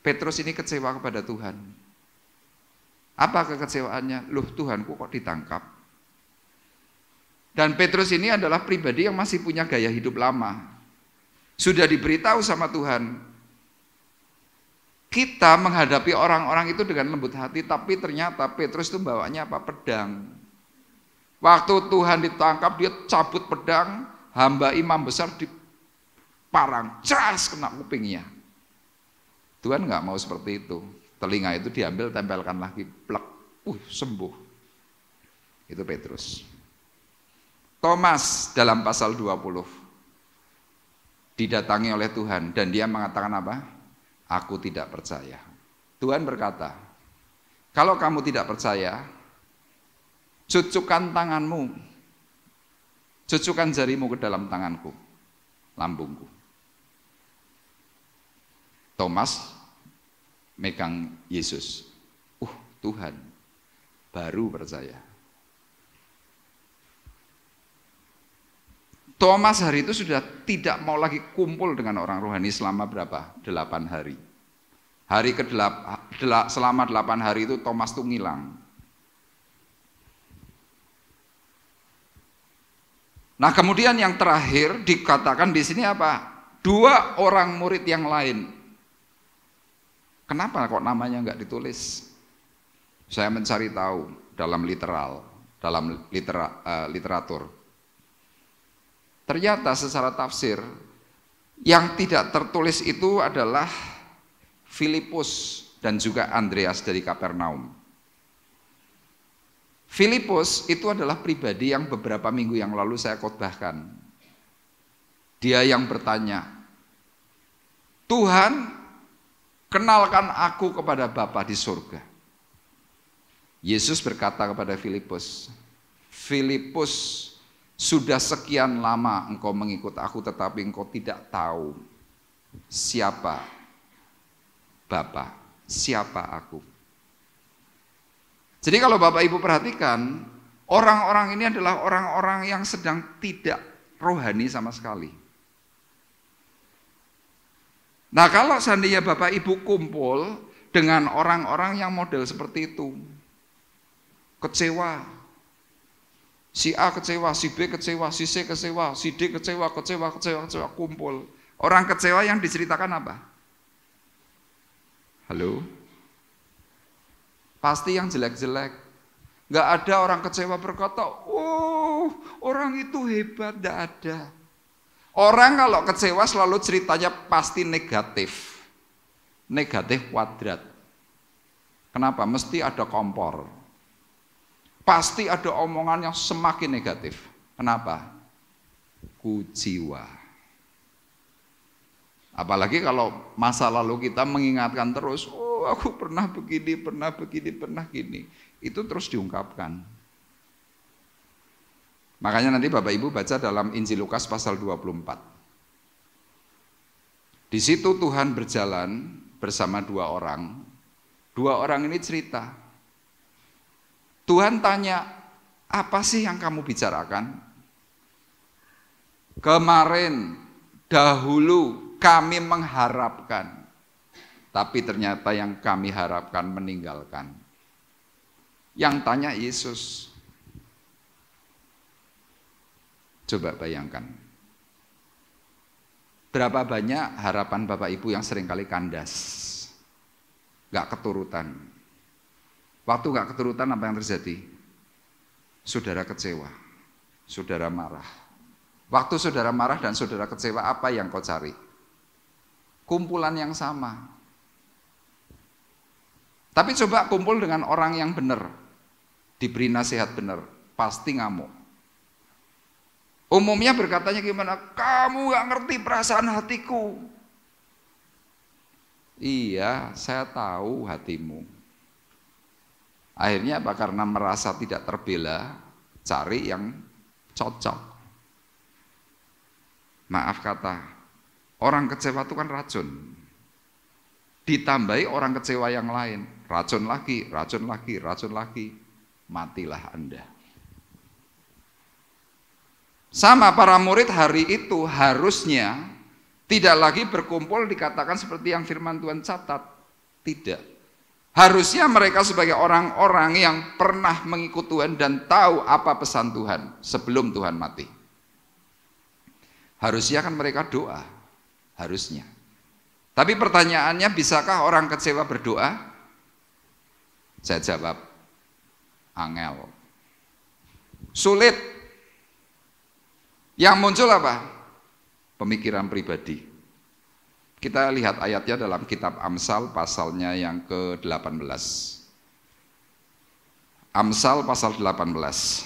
Speaker 5: Petrus ini kecewa kepada Tuhan. Apa kekecewaannya? Loh, Tuhanku kok ditangkap? Dan Petrus ini adalah pribadi yang masih punya gaya hidup lama. Sudah diberitahu sama Tuhan, kita menghadapi orang-orang itu dengan lembut hati, tapi ternyata Petrus itu bawanya apa? Pedang. Waktu Tuhan ditangkap, dia cabut pedang, hamba imam besar diparang, ceras kena kupingnya. Tuhan nggak mau seperti itu. Telinga itu diambil, tempelkan lagi, plek, sembuh. Itu Petrus. Thomas dalam pasal 20 didatangi oleh Tuhan dan dia mengatakan apa? Aku tidak percaya. Tuhan berkata, kalau kamu tidak percaya, cucukkan tanganmu, cucukkan jarimu ke dalam tanganku, lambungku. Thomas megang Yesus. Tuhan, baru percaya. Thomas hari itu sudah tidak mau lagi kumpul dengan orang rohani selama berapa? 8 hari. Hari ke-8, selama 8 hari itu Thomas tuh ngilang. Nah, kemudian yang terakhir dikatakan di sini apa? 2 orang murid yang lain. Kenapa kok namanya nggak ditulis? Saya mencari tahu dalam literatur. Ternyata secara tafsir yang tidak tertulis itu adalah Filipus dan juga Andreas dari Kapernaum. Filipus itu adalah pribadi yang beberapa minggu yang lalu saya khotbahkan. Dia yang bertanya, Tuhan, kenalkan aku kepada Bapa di surga. Yesus berkata kepada Filipus, Filipus, sudah sekian lama engkau mengikut aku, tetapi engkau tidak tahu siapa Bapa, siapa aku. Jadi kalau Bapak Ibu perhatikan, orang-orang ini adalah orang-orang yang sedang tidak rohani sama sekali. Nah, kalau seandainya Bapak Ibu kumpul dengan orang-orang yang model seperti itu, kecewa, si A kecewa, si B kecewa, si C kecewa, si D kecewa, kumpul. Orang kecewa yang diceritakan apa? Halo? Pasti yang jelek-jelek. Nggak ada orang kecewa berkata, orang itu hebat, nggak ada. Orang kalau kecewa selalu ceritanya pasti negatif. Negatif kuadrat. Kenapa? Mesti ada kompor. Pasti ada omongan yang semakin negatif. Kenapa? Kujiwa. Apalagi kalau masa lalu kita mengingatkan terus, aku pernah begini, pernah gini. Itu terus diungkapkan. Makanya nanti Bapak Ibu baca dalam Injil Lukas pasal 24. Di situ Tuhan berjalan bersama 2 orang. 2 orang ini cerita. Tuhan tanya, apa sih yang kamu bicarakan? Kemarin, dahulu kami mengharapkan, tapi ternyata yang kami harapkan meninggalkan. Yang tanya Yesus. Coba bayangkan. Berapa banyak harapan Bapak Ibu yang seringkali kandas, gak keturutan. Waktu gak keturutan apa yang terjadi? Saudara kecewa, saudara marah. Waktu saudara marah dan saudara kecewa, apa yang kau cari? Kumpulan yang sama. Tapi coba kumpul dengan orang yang benar, diberi nasihat benar, pasti ngamuk. Umumnya berkatanya gimana? Kamu gak ngerti perasaan hatiku. Iya, saya tahu hatimu. Akhirnya apa? Karena merasa tidak terbela, cari yang cocok. Maaf kata, orang kecewa itu kan racun. Ditambahi orang kecewa yang lain, racun lagi, racun lagi, racun lagi, matilah Anda. Sama para murid hari itu harusnya tidak lagi berkumpul dikatakan seperti yang firman Tuhan catat. Tidak. Harusnya mereka sebagai orang-orang yang pernah mengikut Tuhan dan tahu apa pesan Tuhan sebelum Tuhan mati. Harusnya kan mereka doa, harusnya. Tapi pertanyaannya, bisakah orang kecewa berdoa? Saya jawab, angel. Sulit. Yang muncul apa? Pemikiran pribadi. Kita lihat ayatnya dalam kitab Amsal pasalnya yang ke-18. Amsal pasal 18.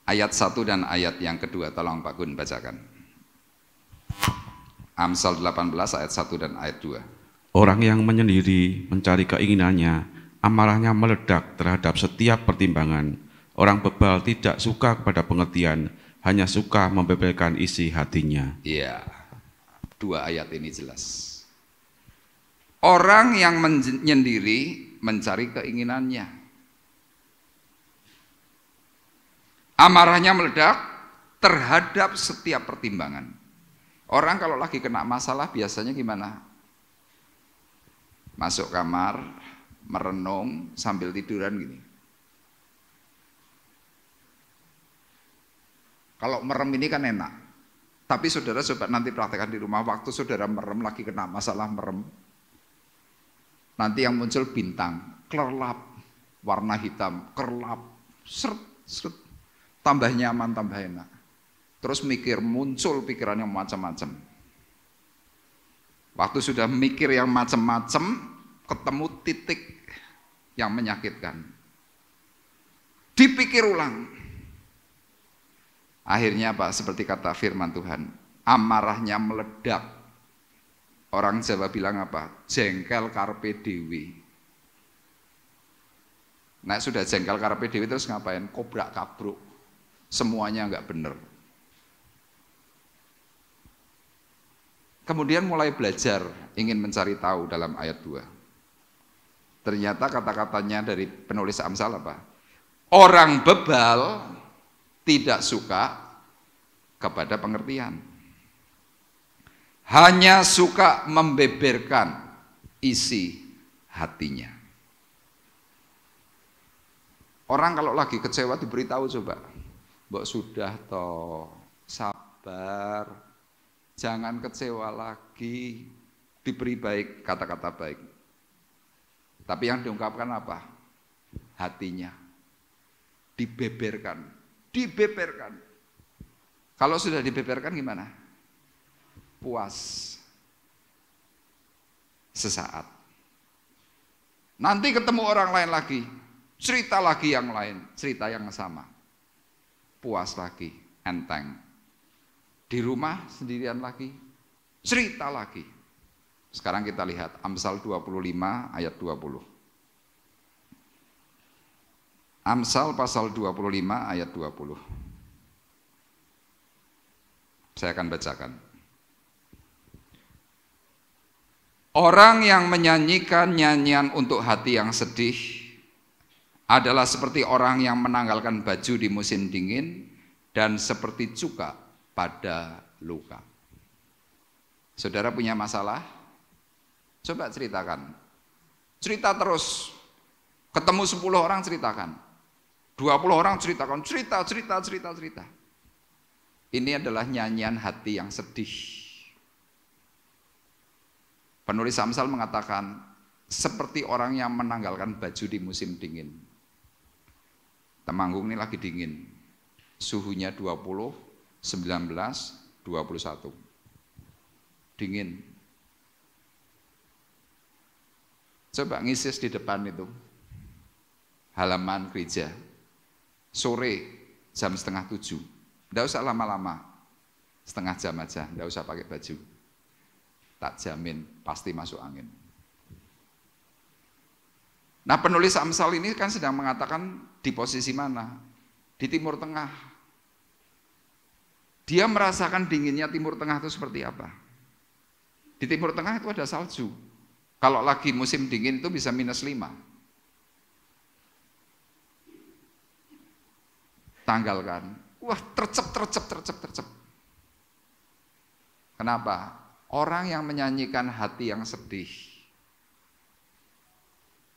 Speaker 5: Ayat 1 dan ayat yang kedua, tolong Pak Gun bacakan. Amsal 18 ayat 1 dan ayat 2.
Speaker 6: Orang yang menyendiri mencari keinginannya, amarahnya meledak terhadap setiap pertimbangan. Orang bebal tidak suka kepada pengertian, hanya suka membeberkan isi hatinya.
Speaker 5: Iya. Dua ayat ini jelas. Orang yang menyendiri mencari keinginannya. Amarahnya meledak terhadap setiap pertimbangan. Orang kalau lagi kena masalah biasanya gimana? Masuk kamar, merenung sambil tiduran gini. Kalau merem ini kan enak. Tapi saudara coba nanti praktekkan di rumah, waktu saudara merem, lagi kena masalah merem, nanti yang muncul bintang, kerlap, warna hitam, kerlap, seret, seret, tambah nyaman, tambah enak. Terus mikir, muncul pikiran yang macam-macam. Waktu sudah mikir yang macam-macam, ketemu titik yang menyakitkan. Dipikir ulang. Akhirnya apa? Seperti kata firman Tuhan, amarahnya meledak. Orang Jawa bilang apa? Jengkel karpe dewi. Nah sudah jengkel karpe dewi terus ngapain? Kobrak kabruk. Semuanya enggak benar. Kemudian mulai belajar, ingin mencari tahu dalam ayat 2. Ternyata kata-katanya dari penulis Amsal apa? Orang bebal tidak suka kepada pengertian, hanya suka membeberkan isi hatinya. Orang kalau lagi kecewa diberitahu, coba, mbok sudah toh, sabar, jangan kecewa lagi, diberi baik, kata-kata baik. Tapi yang diungkapkan apa? Hatinya dibeberkan. Dibeberkan. Kalau sudah dibeberkan gimana? Puas. Sesaat. Nanti ketemu orang lain lagi, cerita lagi yang lain, cerita yang sama. Puas lagi, enteng. Di rumah sendirian lagi, cerita lagi. Sekarang kita lihat Amsal 25 ayat 20. Amsal pasal 25 ayat 20. Saya akan bacakan. Orang yang menyanyikan nyanyian untuk hati yang sedih adalah seperti orang yang menanggalkan baju di musim dingin dan seperti cuka pada luka. Saudara punya masalah? Coba ceritakan. Cerita terus. Ketemu 10 orang ceritakan. 20 orang ceritakan, cerita. Ini adalah nyanyian hati yang sedih. Penulis Amsal mengatakan, seperti orang yang menanggalkan baju di musim dingin. Temanggung ini lagi dingin. Suhunya 20, 19, 21. Dingin. Coba ngisis di depan itu. Halaman gereja. Sore jam 6:30. Tidak usah lama-lama. Setengah jam aja, tidak usah pakai baju. Tak jamin pasti masuk angin. Nah, penulis Amsal ini kan sedang mengatakan di posisi mana? Di Timur Tengah. Dia merasakan dinginnya Timur Tengah itu seperti apa? Di Timur Tengah itu ada salju. Kalau lagi musim dingin itu bisa -5. Tanggalkan. Wah, tercep. Kenapa? Orang yang menyanyikan hati yang sedih.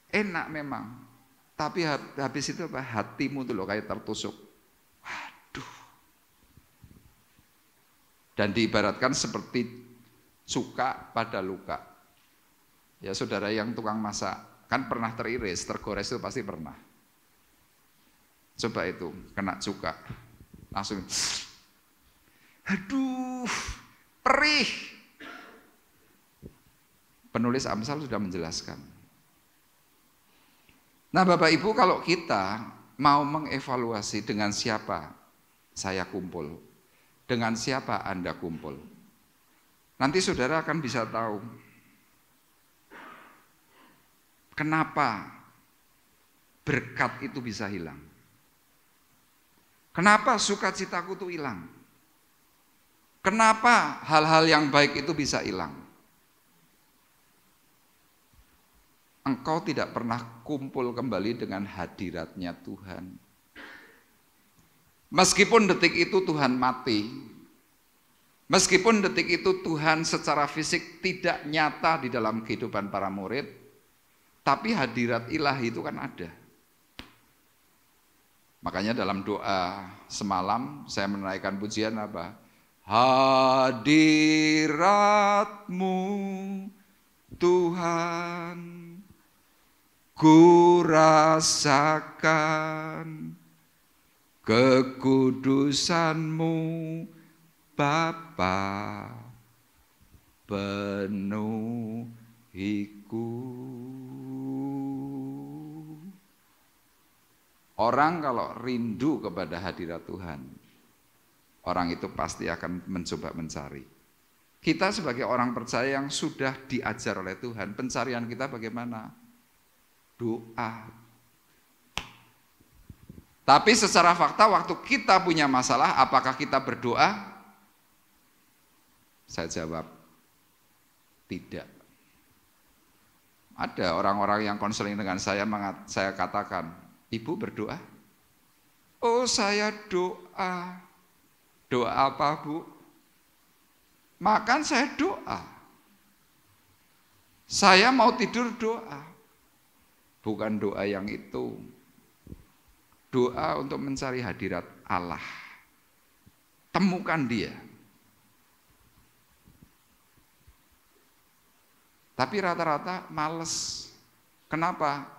Speaker 5: Enak memang. Tapi habis itu apa? Hatimu tuh loh kayak tertusuk. Waduh. Dan diibaratkan seperti cuka pada luka. Ya saudara yang tukang masak, kan pernah teriris, tergores itu pasti pernah. Coba itu, kena cuka. Langsung, aduh, perih. Penulis Amsal sudah menjelaskan. Nah Bapak Ibu, kalau kita mau mengevaluasi dengan siapa saya kumpul, dengan siapa Anda kumpul, nanti saudara akan bisa tahu kenapa berkat itu bisa hilang. Kenapa sukacitaku itu hilang? Kenapa hal-hal yang baik itu bisa hilang? Engkau tidak pernah kumpul kembali dengan hadiratnya Tuhan. Meskipun detik itu Tuhan mati, meskipun detik itu Tuhan secara fisik tidak nyata di dalam kehidupan para murid, tapi hadirat ilahi itu kan ada. Makanya dalam doa semalam saya menaikkan pujian apa? Hadirat-Mu Tuhan, ku rasakan kekudusan-Mu Bapa, penuhiku. Orang kalau rindu kepada hadirat Tuhan, orang itu pasti akan mencoba mencari. Kita sebagai orang percaya yang sudah diajar oleh Tuhan, pencarian kita bagaimana? Doa. Tapi secara fakta waktu kita punya masalah, apakah kita berdoa? Saya jawab, tidak. Ada orang-orang yang konseling dengan saya katakan, Ibu berdoa? Oh saya doa. Doa apa Bu? Makan saya doa. Saya mau tidur doa. Bukan doa yang itu. Doa untuk mencari hadirat Allah. Temukan Dia. Tapi rata-rata males. Kenapa?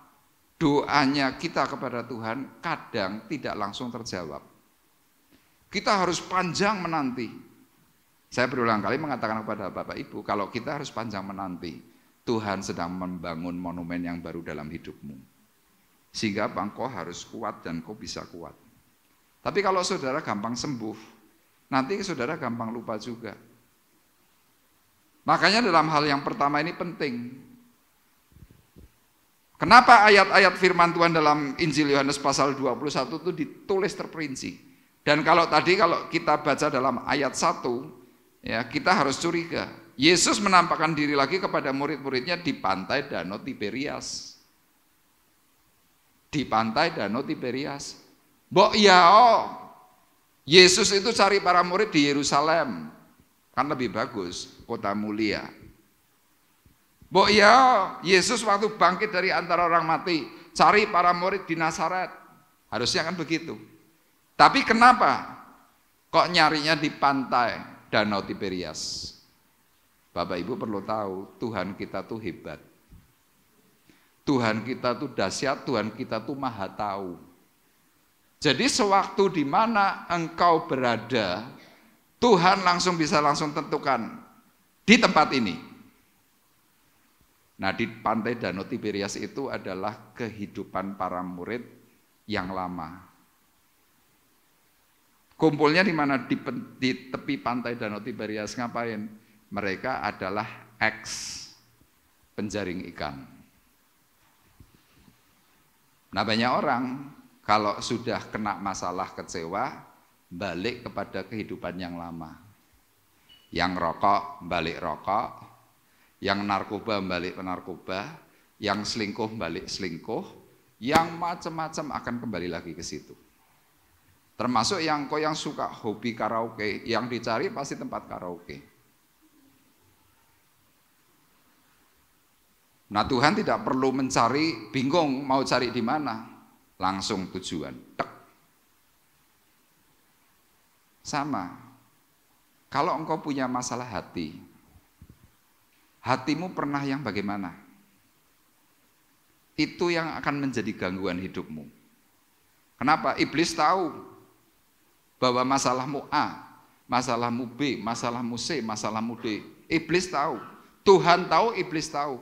Speaker 5: Doanya kita kepada Tuhan kadang tidak langsung terjawab. Kita harus panjang menanti. Saya berulang kali mengatakan kepada Bapak Ibu, kalau kita harus panjang menanti, Tuhan sedang membangun monumen yang baru dalam hidupmu. Sehingga engkau harus kuat dan kau bisa kuat. Tapi kalau saudara gampang sembuh, nanti saudara gampang lupa juga. Makanya dalam hal yang pertama ini penting. Kenapa ayat-ayat firman Tuhan dalam Injil Yohanes pasal 21 itu ditulis terperinci. Dan kalau kita baca dalam ayat 1, ya kita harus curiga. Yesus menampakkan diri lagi kepada murid-muridnya di pantai Danau Tiberias. Di pantai Danau Tiberias. Yesus itu cari para murid di Yerusalem. Kan lebih bagus, kota mulia. Yesus waktu bangkit dari antara orang mati, cari para murid di Nazaret. Harusnya kan begitu. Tapi kenapa kok nyarinya di pantai Danau Tiberias? Bapak Ibu perlu tahu, Tuhan kita tuh hebat. Tuhan kita tuh dahsyat, Tuhan kita tuh maha tahu. Jadi sewaktu di mana engkau berada, Tuhan bisa langsung tentukan di tempat ini. Nah di pantai Danau Tiberias itu adalah kehidupan para murid yang lama. Kumpulnya di mana? Di tepi pantai Danau Tiberias. Ngapain? Mereka adalah penjaring ikan. Nah, banyak orang kalau sudah kena masalah kecewa, balik kepada kehidupan yang lama. Yang rokok, balik rokok. Yang narkoba, balik narkoba. Yang selingkuh, balik selingkuh. Yang macam-macam akan kembali lagi ke situ. Termasuk yang suka hobi karaoke, yang dicari pasti tempat karaoke. Nah, Tuhan tidak perlu mencari, bingung mau cari di mana, langsung tujuan. Tek. Sama, kalau engkau punya masalah hati, hatimu pernah yang bagaimana? Itu yang akan menjadi gangguan hidupmu. Kenapa? Iblis tahu bahwa masalahmu A, masalahmu B, masalahmu C, masalahmu D. Iblis tahu, Tuhan tahu, iblis tahu.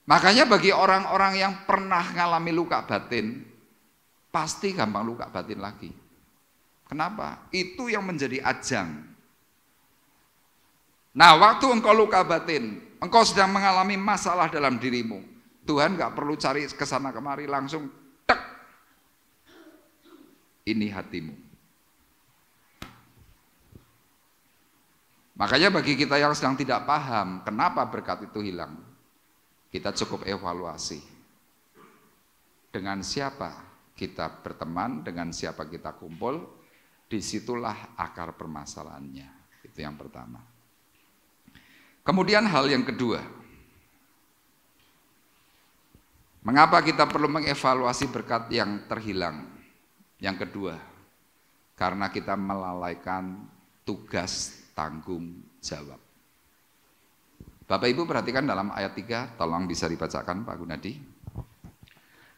Speaker 5: Makanya bagi orang-orang yang pernah ngalami luka batin, pasti gampang luka batin lagi. Kenapa? Itu yang menjadi ajang. Nah, waktu engkau luka batin, engkau sedang mengalami masalah dalam dirimu, Tuhan gak perlu cari kesana kemari, langsung tek. Ini hatimu. Makanya bagi kita yang sedang tidak paham, kenapa berkat itu hilang, kita cukup evaluasi. Dengan siapa kita berteman, dengan siapa kita kumpul, disitulah akar permasalahannya. Itu yang pertama. Kemudian hal yang kedua, mengapa kita perlu mengevaluasi berkat yang terhilang? Yang kedua, karena kita melalaikan tugas tanggung jawab. Bapak Ibu perhatikan dalam ayat 3, tolong bisa dibacakan Pak Gunadi.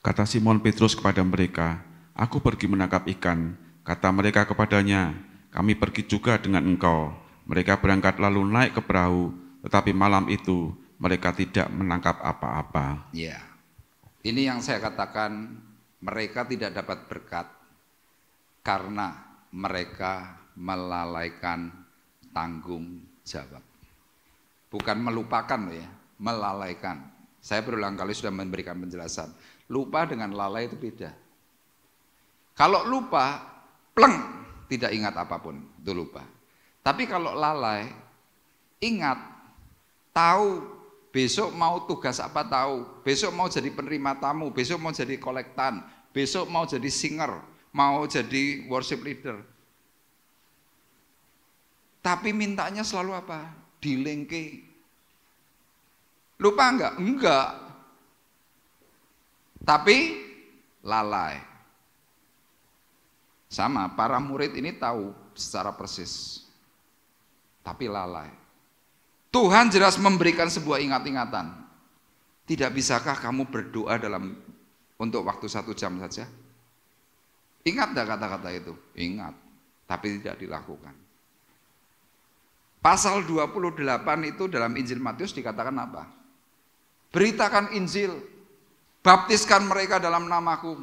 Speaker 6: Kata Simon Petrus kepada mereka, "Aku pergi menangkap ikan." Kata mereka kepadanya, "Kami pergi juga dengan engkau." Mereka berangkat lalu naik ke perahu, tetapi malam itu mereka tidak menangkap apa-apa.
Speaker 5: Ya, ini yang saya katakan, mereka tidak dapat berkat karena mereka melalaikan tanggung jawab. Bukan melupakan ya, melalaikan. Saya berulang kali sudah memberikan penjelasan. Lupa dengan lalai itu beda. Kalau lupa, pleng, tidak ingat apapun, itu lupa. Tapi kalau lalai, ingat, tahu, besok mau tugas apa tahu, besok mau jadi penerima tamu, besok mau jadi kolektan, besok mau jadi singer, mau jadi worship leader. Tapi mintanya selalu apa? Dilengke. Lupa enggak? Enggak. Tapi lalai. Sama, para murid ini tahu secara persis. Tapi lalai. Tuhan jelas memberikan sebuah ingat-ingatan. Tidak bisakah kamu berdoa untuk waktu 1 jam saja? Ingat enggak kata-kata itu? Ingat. Tapi tidak dilakukan. Pasal 28 itu dalam Injil Matius dikatakan apa? Beritakan Injil, baptiskan mereka dalam namaku.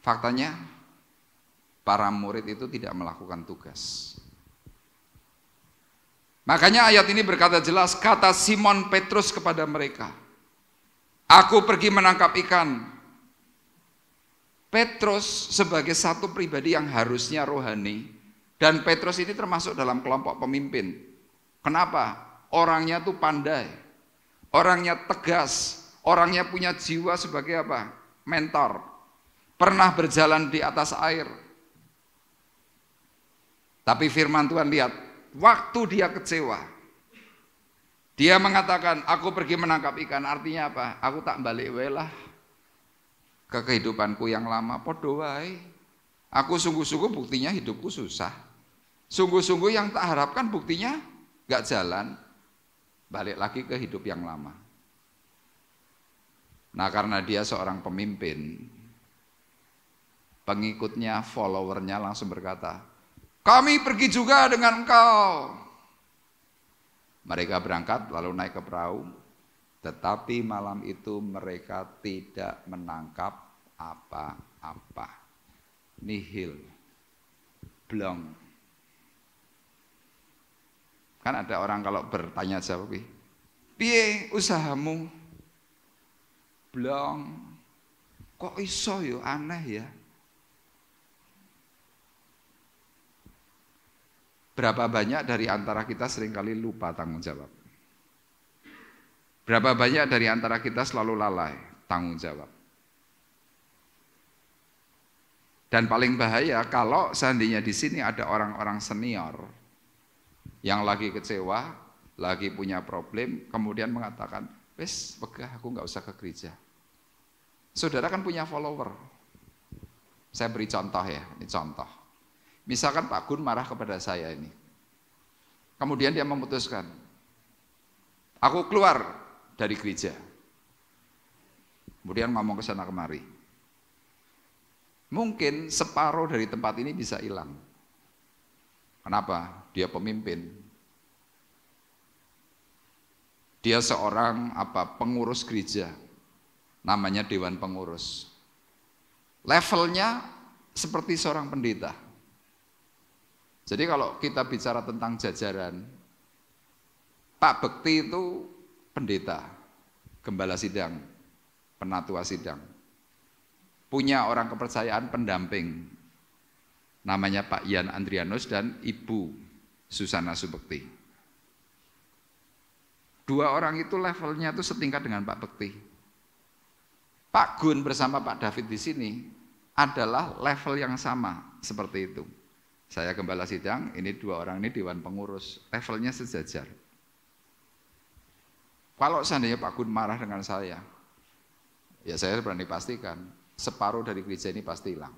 Speaker 5: Faktanya, para murid itu tidak melakukan tugas. Makanya ayat ini berkata jelas, kata Simon Petrus kepada mereka, "Aku pergi menangkap ikan." Petrus sebagai satu pribadi yang harusnya rohani, dan Petrus ini termasuk dalam kelompok pemimpin. Kenapa? Orangnya tuh pandai, orangnya tegas, orangnya punya jiwa sebagai apa? Mentor. Pernah berjalan di atas air. Tapi firman Tuhan lihat, waktu dia kecewa, dia mengatakan, "Aku pergi menangkap ikan." Artinya apa? Aku tak balik welah ke kehidupanku yang lama, podo wae. Aku sungguh-sungguh buktinya hidupku susah. Sungguh-sungguh yang tak harapkan buktinya gak jalan. Balik lagi ke hidup yang lama. Nah, karena dia seorang pemimpin, pengikutnya, followernya langsung berkata, "Kami pergi juga dengan engkau." Mereka berangkat lalu naik ke perahu, tetapi malam itu mereka tidak menangkap apa-apa. Nihil, blong. Kan ada orang kalau bertanya jawab, "Piye usahamu?" blong. Kok iso yo, aneh ya. Berapa banyak dari antara kita seringkali lupa tanggung jawab? Berapa banyak dari antara kita selalu lalai tanggung jawab? Dan paling bahaya kalau seandainya di sini ada orang-orang senior yang lagi kecewa, lagi punya problem, kemudian mengatakan, wes, wegah, aku nggak usah ke gereja. Saudara kan punya follower. Saya beri contoh ya, ini contoh. Misalkan Pak Gun marah kepada saya ini. Kemudian dia memutuskan, aku keluar dari gereja. Kemudian ngomong ke sana kemari. Mungkin separuh dari tempat ini bisa hilang. Kenapa? Dia pemimpin. Dia seorang pengurus gereja. Namanya Dewan Pengurus. Levelnya seperti seorang pendeta. Jadi kalau kita bicara tentang jajaran, Pak Bekti itu pendeta, gembala sidang, penatua sidang. Punya orang kepercayaan pendamping, namanya Pak Ian Andrianus dan Ibu Susana Subekti. Dua orang itu levelnya itu setingkat dengan Pak Bekti. Pak Gun bersama Pak David di sini adalah level yang sama seperti itu. Saya gembala sidang, ini dua orang ini dewan pengurus, levelnya sejajar. Kalau seandainya Pak Gun marah dengan saya, ya saya berani pastikan separuh dari gereja ini pasti hilang.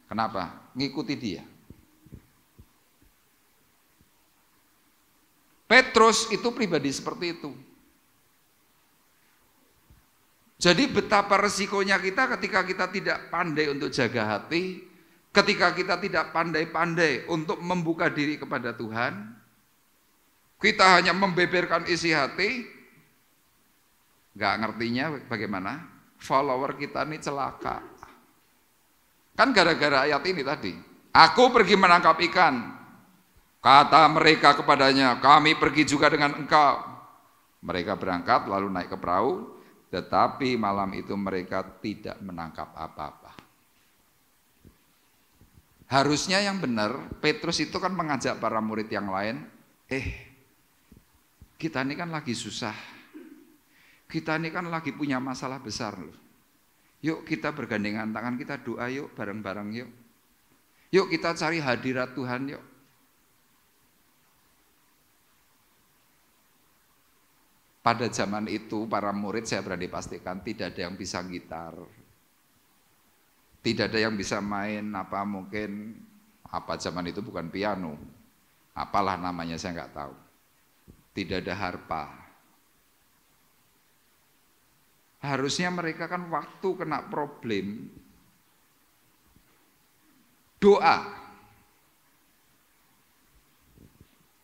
Speaker 5: Kenapa? Ngikuti dia. Petrus itu pribadi seperti itu. Jadi betapa resikonya kita ketika kita tidak pandai untuk jaga hati, ketika kita tidak pandai-pandai untuk membuka diri kepada Tuhan, kita hanya membeberkan isi hati, nggak ngertinya bagaimana, follower kita ini celaka. Kan gara-gara ayat ini tadi, aku pergi menangkap ikan, kata mereka kepadanya, kami pergi juga dengan engkau. Mereka berangkat lalu naik ke perahu, tetapi malam itu mereka tidak menangkap apa-apa. Harusnya yang benar, Petrus itu kan mengajak para murid yang lain, kita ini kan lagi susah, kita ini kan lagi punya masalah besar loh. Yuk kita bergandengan tangan, kita doa yuk bareng-bareng yuk. Yuk kita cari hadirat Tuhan yuk. Pada zaman itu para murid saya berani pastikan tidak ada yang bisa gitar. Tidak ada yang bisa main zaman itu bukan piano, apalah namanya saya nggak tahu. Tidak ada harpa. Harusnya mereka kan waktu kena problem doa,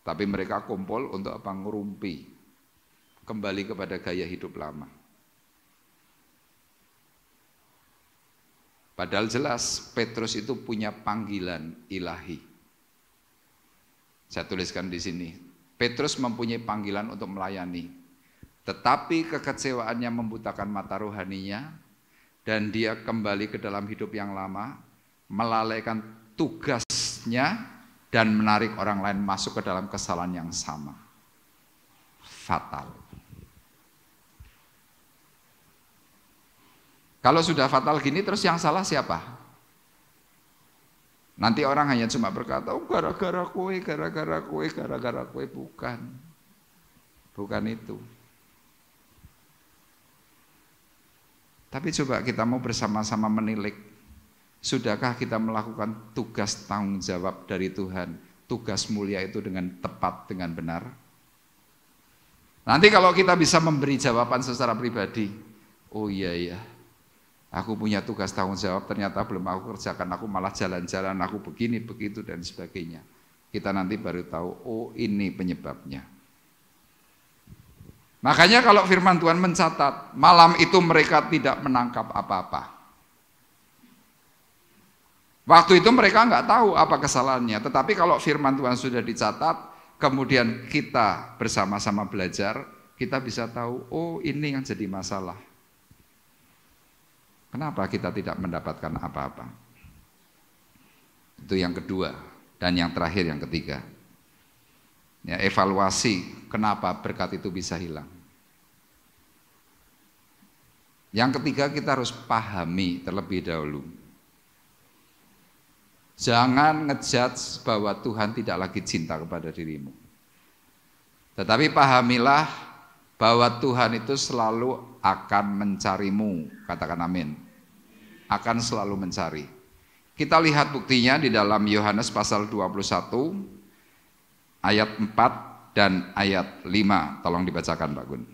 Speaker 5: tapi mereka kumpul untuk ngerumpi, kembali kepada gaya hidup lama. Padahal jelas Petrus itu punya panggilan ilahi. Saya tuliskan di sini, Petrus mempunyai panggilan untuk melayani, tetapi kekecewaannya membutakan mata rohaninya dan dia kembali ke dalam hidup yang lama, melalaikan tugasnya dan menarik orang lain masuk ke dalam kesalahan yang sama. Fatal. Kalau sudah fatal gini terus yang salah siapa? Nanti orang hanya cuma berkata, oh gara-gara kue, gara-gara kue, gara-gara kue. Bukan. Bukan itu. Tapi coba kita mau bersama-sama menilik, sudahkah kita melakukan tugas tanggung jawab dari Tuhan, tugas mulia itu dengan tepat, dengan benar? Nanti kalau kita bisa memberi jawaban secara pribadi, oh iya, aku punya tugas tanggung jawab, ternyata belum aku kerjakan, aku malah jalan-jalan, aku begini, begitu, dan sebagainya. Kita nanti baru tahu, oh ini penyebabnya. Makanya kalau firman Tuhan mencatat, malam itu mereka tidak menangkap apa-apa. Waktu itu mereka nggak tahu apa kesalahannya, tetapi kalau firman Tuhan sudah dicatat, kemudian kita bersama-sama belajar, kita bisa tahu, oh ini yang jadi masalah. Kenapa kita tidak mendapatkan apa-apa? Itu yang kedua. Dan yang terakhir, yang ketiga. Ya, evaluasi kenapa berkat itu bisa hilang. Yang ketiga, kita harus pahami terlebih dahulu. Jangan ngejudge bahwa Tuhan tidak lagi cinta kepada dirimu. Tetapi pahamilah bahwa Tuhan itu selalu akan mencarimu. Katakan amin. Akan selalu mencari. Kita lihat buktinya di dalam Yohanes pasal 21 ayat 4 dan ayat 5. Tolong dibacakan Pak Gun.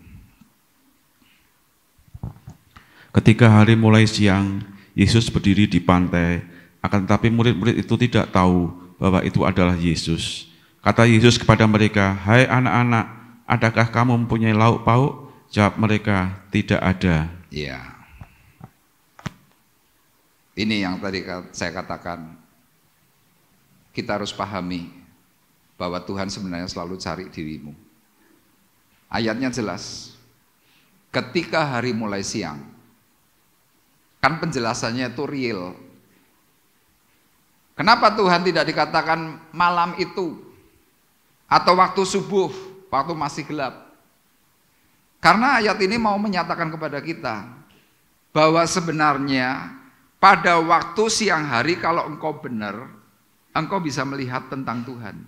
Speaker 6: Ketika hari mulai siang, Yesus berdiri di pantai, akan tetapi murid-murid itu tidak tahu bahwa itu adalah Yesus. Kata Yesus kepada mereka, "Hai anak-anak, adakah kamu mempunyai lauk pauk?" Jawab mereka, "Tidak ada."
Speaker 5: Iya. Ini yang tadi saya katakan, kita harus pahami bahwa Tuhan sebenarnya selalu cari dirimu. Ayatnya jelas, ketika hari mulai siang, kan penjelasannya itu real. Kenapa Tuhan tidak dikatakan malam itu, atau waktu subuh, waktu masih gelap? Karena ayat ini mau menyatakan kepada kita, bahwa sebenarnya pada waktu siang hari kalau engkau benar, engkau bisa melihat tentang Tuhan.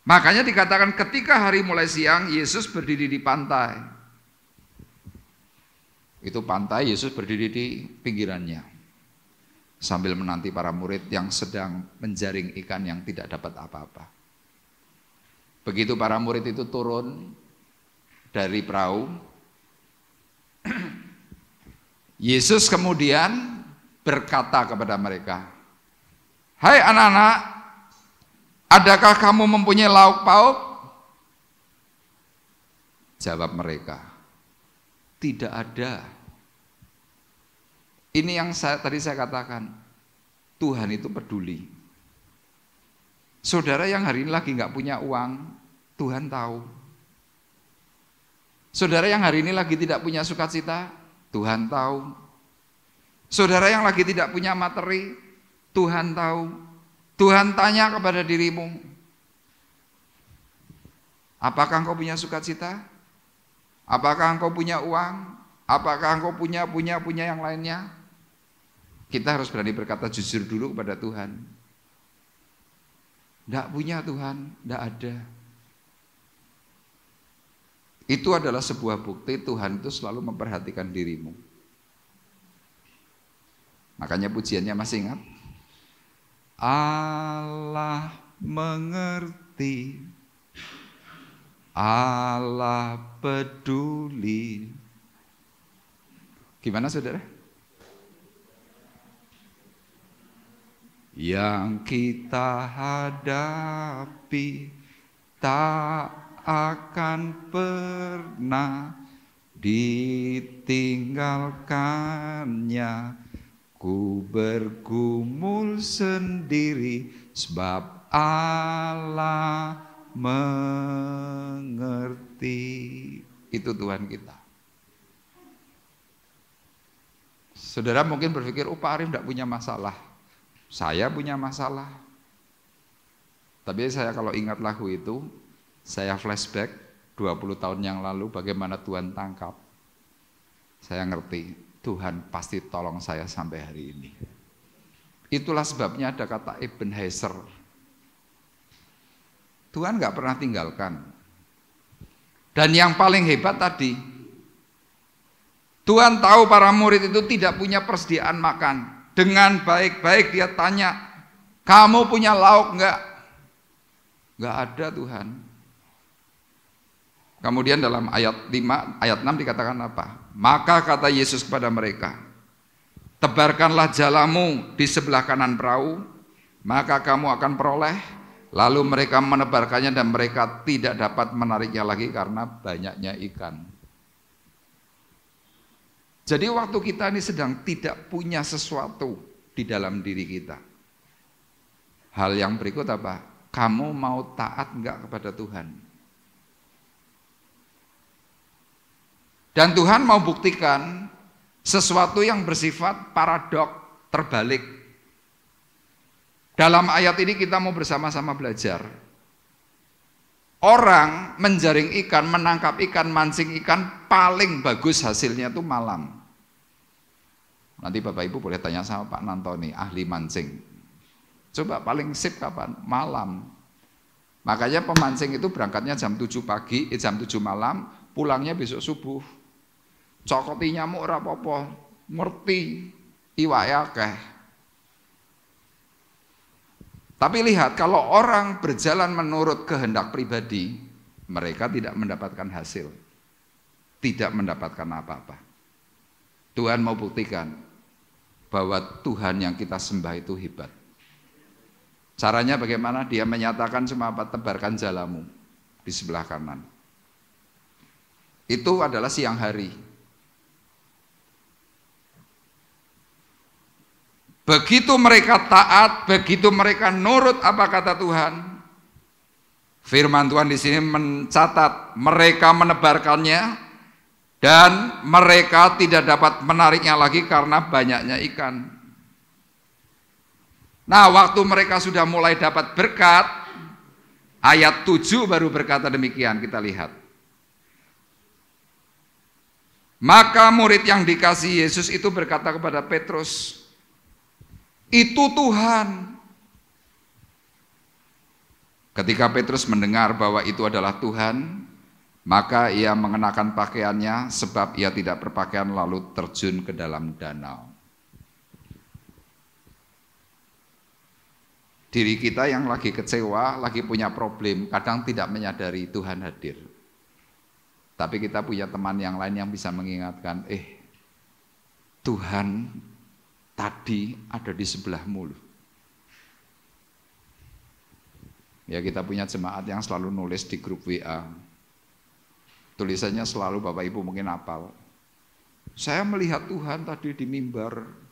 Speaker 5: Makanya dikatakan ketika hari mulai siang, Yesus berdiri di pantai. Itu pantai, Yesus berdiri di pinggirannya. Sambil menanti para murid yang sedang menjaring ikan yang tidak dapat apa-apa. Begitu para murid itu turun dari perahu, Yesus kemudian berkata kepada mereka, "Hai anak-anak, adakah kamu mempunyai lauk pauk?" Jawab mereka, "Tidak ada." Ini yang tadi saya katakan, Tuhan itu peduli. Saudara yang hari ini lagi nggak punya uang, Tuhan tahu. Saudara yang hari ini lagi tidak punya sukacita, Tuhan tahu. Saudara yang lagi tidak punya materi, Tuhan tahu. Tuhan tanya kepada dirimu, apakah engkau punya sukacita? Apakah engkau punya uang? Apakah engkau punya yang lainnya? Kita harus berani berkata jujur dulu kepada Tuhan. Tidak punya Tuhan, tidak ada. Itu adalah sebuah bukti Tuhan itu selalu memperhatikan dirimu. Makanya pujiannya masih ingat? Allah mengerti, Allah peduli. Gimana saudara? Yang kita hadapi tak akan pernah ditinggalkannya. Ku bergumul sendiri sebab Allah mengerti. Itu Tuhan kita. Saudara mungkin berpikir, Pak Arif tidak punya masalah. Saya punya masalah. Tapi saya kalau ingat lagu itu, saya flashback 20 tahun yang lalu bagaimana Tuhan tangkap. Saya ngerti, Tuhan pasti tolong saya sampai hari ini. Itulah sebabnya ada kata Ebenezer. Tuhan gak pernah tinggalkan. Dan yang paling hebat tadi, Tuhan tahu para murid itu tidak punya persediaan makan. Dengan baik-baik dia tanya, kamu punya lauk enggak? Enggak ada Tuhan. Kemudian dalam ayat 5, ayat 6 dikatakan apa? Maka kata Yesus kepada mereka, tebarkanlah jalamu di sebelah kanan perahu, maka kamu akan peroleh. Lalu mereka menebarkannya dan mereka tidak dapat menariknya lagi karena banyaknya ikan. Jadi waktu kita ini sedang tidak punya sesuatu di dalam diri kita. Hal yang berikut apa? Kamu mau taat enggak kepada Tuhan? Dan Tuhan mau buktikan Sesuatu yang bersifat paradok, terbalik. Dalam ayat ini kita mau bersama-sama belajar. Orang menjaring ikan, menangkap ikan, mancing ikan, paling bagus hasilnya itu malam. Nanti Bapak Ibu boleh tanya sama Pak Nantoni, ahli mancing. Coba paling sip kapan? Malam. Makanya pemancing itu berangkatnya jam 7 pagi, jam 7 malam, pulangnya besok subuh. Cokoti nyamuk ora apa-apa, ngerti iwake akeh. Tapi lihat, kalau orang berjalan menurut kehendak pribadi, mereka tidak mendapatkan hasil. Tidak mendapatkan apa-apa. Tuhan mau buktikan bahwa Tuhan yang kita sembah itu hebat. Caranya bagaimana? Dia menyatakan cuma apa? Tebarkan jalamu di sebelah kanan. Itu adalah siang hari. Begitu mereka taat, begitu mereka nurut apa kata Tuhan. Firman Tuhan di sini mencatat mereka menebarkannya dan mereka tidak dapat menariknya lagi karena banyaknya ikan. Nah, waktu mereka sudah mulai dapat berkat, ayat 7 baru berkata demikian, kita lihat. Maka murid yang dikasihi Yesus itu berkata kepada Petrus, "Itu Tuhan." Ketika Petrus mendengar bahwa itu adalah Tuhan, maka ia mengenakan pakaiannya sebab ia tidak berpakaian lalu terjun ke dalam danau. Diri kita yang lagi kecewa, lagi punya problem, kadang tidak menyadari Tuhan hadir. Tapi kita punya teman yang lain yang bisa mengingatkan, Tuhan tadi ada di sebelahmu loh. Ya, kita punya jemaat yang selalu nulis di grup WA. Tulisannya selalu Bapak Ibu mungkin hafal. Saya melihat Tuhan tadi di mimbar.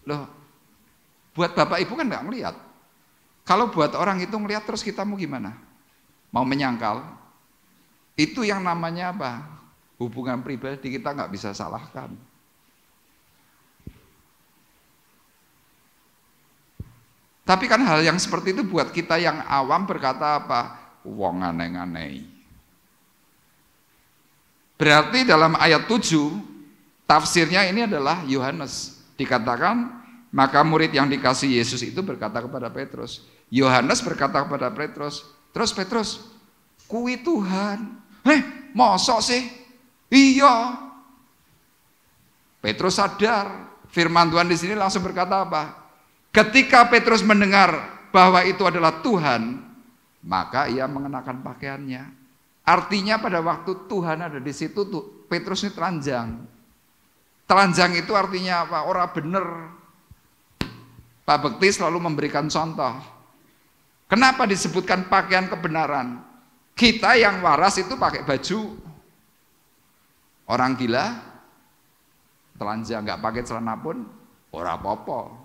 Speaker 5: Loh, buat Bapak Ibu kan nggak ngelihat. Kalau buat orang itu ngelihat terus kita mau gimana? Mau menyangkal? Itu yang namanya apa? Hubungan pribadi, kita nggak bisa salahkan. Tapi kan hal yang seperti itu buat kita yang awam berkata apa? Wong aneh-aneh. Berarti dalam ayat 7, tafsirnya ini adalah Yohanes. Dikatakan, maka murid yang dikasihi Yesus itu berkata kepada Petrus. Yohanes berkata kepada Petrus, terus Petrus, kuwi Tuhan. Mosok sih? Iya. Petrus sadar, firman Tuhan di sini langsung berkata apa? Ketika Petrus mendengar bahwa itu adalah Tuhan, maka ia mengenakan pakaiannya. Artinya pada waktu Tuhan ada di situ, Petrus ini telanjang. Telanjang itu artinya apa? Ora bener. Pak Bekti selalu memberikan contoh. Kenapa disebutkan pakaian kebenaran? Kita yang waras itu pakai baju. Orang gila, telanjang, nggak pakai celana pun, ora apa-apa.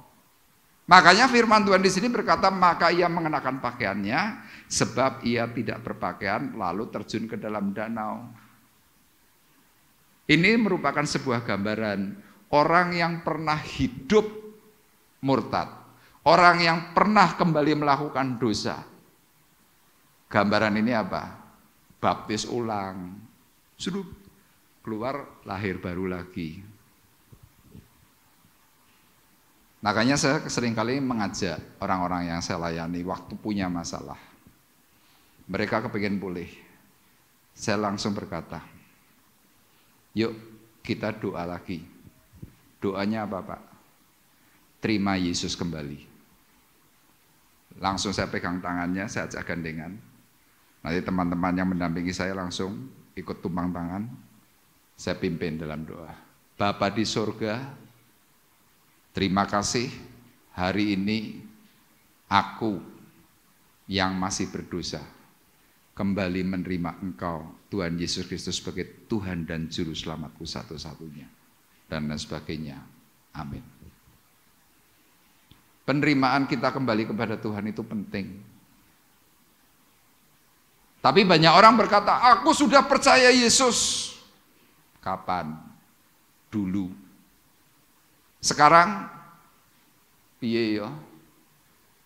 Speaker 5: Makanya firman Tuhan di sini berkata, maka ia mengenakan pakaiannya, sebab ia tidak berpakaian, lalu terjun ke dalam danau. Ini merupakan sebuah gambaran orang yang pernah hidup murtad, orang yang pernah kembali melakukan dosa. Gambaran ini apa? Baptis ulang, sudah keluar lahir baru lagi. Makanya saya seringkali mengajak orang-orang yang saya layani waktu punya masalah. Mereka kepingin pulih. Saya langsung berkata, yuk kita doa lagi. Doanya apa Pak? Terima Yesus kembali. Langsung saya pegang tangannya, saya ajak gandengan. Nanti teman-teman yang mendampingi saya langsung ikut tumpang tangan. Saya pimpin dalam doa. Bapa di surga, terima kasih hari ini aku yang masih berdosa kembali menerima Engkau Tuhan Yesus Kristus sebagai Tuhan dan Juru Selamatku satu-satunya dan lain sebagainya. Amin. Penerimaan kita kembali kepada Tuhan itu penting. Tapi banyak orang berkata, aku sudah percaya Yesus. Kapan? Dulu. Sekarang piye ya?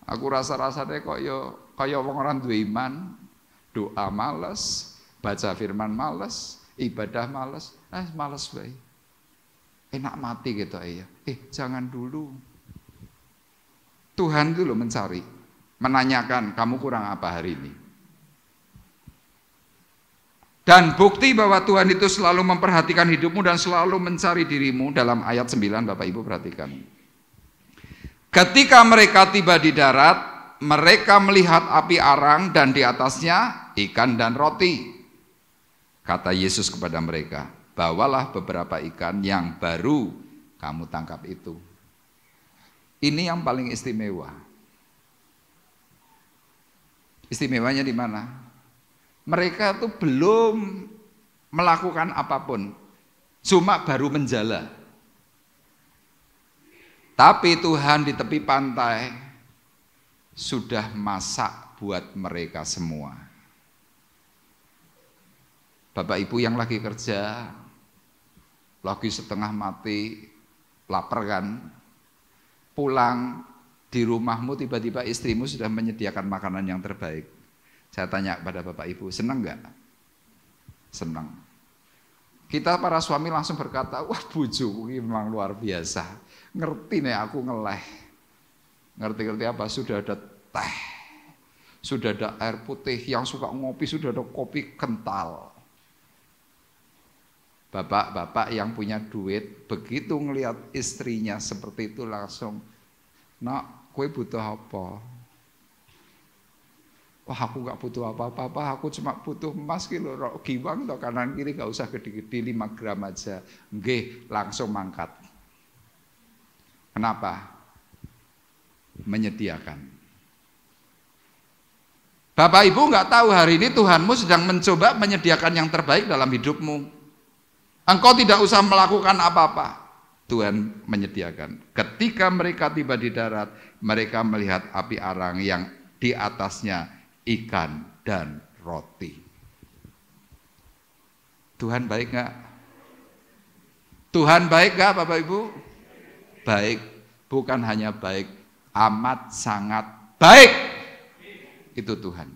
Speaker 5: Aku rasa-rasanya kok ya kaya wong ora duwe iman, doa males, baca firman males, ibadah males, males bae. Enak mati gitu ya. Jangan dulu. Tuhan itu loh mencari, menanyakan kamu kurang apa hari ini. Dan bukti bahwa Tuhan itu selalu memperhatikan hidupmu dan selalu mencari dirimu dalam ayat 9, Bapak Ibu perhatikan. Ketika mereka tiba di darat, mereka melihat api arang dan di atasnya ikan dan roti. Kata Yesus kepada mereka, bawalah beberapa ikan yang baru kamu tangkap itu. Ini yang paling istimewa. Istimewanya di mana? Mereka tuh belum melakukan apapun, cuma baru menjala. Tapi Tuhan di tepi pantai sudah masak buat mereka semua. Bapak Ibu yang lagi kerja, lagi setengah mati, lapar kan? Pulang di rumahmu tiba-tiba istrimu sudah menyediakan makanan yang terbaik. Saya tanya kepada Bapak Ibu, senang enggak? Senang. Kita para suami langsung berkata, wah bojoku ini memang luar biasa. Ngerti nih aku ngeleh. Ngerti-ngerti apa? Sudah ada teh, sudah ada air putih, yang suka ngopi sudah ada kopi kental. Bapak-bapak yang punya duit begitu ngelihat istrinya seperti itu langsung, nak, kowe butuh apa? Wah, aku gak butuh apa-apa, aku cuma butuh emas kilo giwang atau kanan kiri gak usah gede-gede 5 gram aja. Nggih, langsung mangkat. Kenapa? Menyediakan. Bapak Ibu nggak tahu hari ini Tuhanmu sedang mencoba menyediakan yang terbaik dalam hidupmu. Engkau tidak usah melakukan apa-apa. Tuhan menyediakan. Ketika mereka tiba di darat, mereka melihat api arang yang di atasnya ikan dan roti. Tuhan baik nggak? Tuhan baik nggak, Bapak Ibu? Baik, bukan hanya baik, amat sangat baik. Itu Tuhan.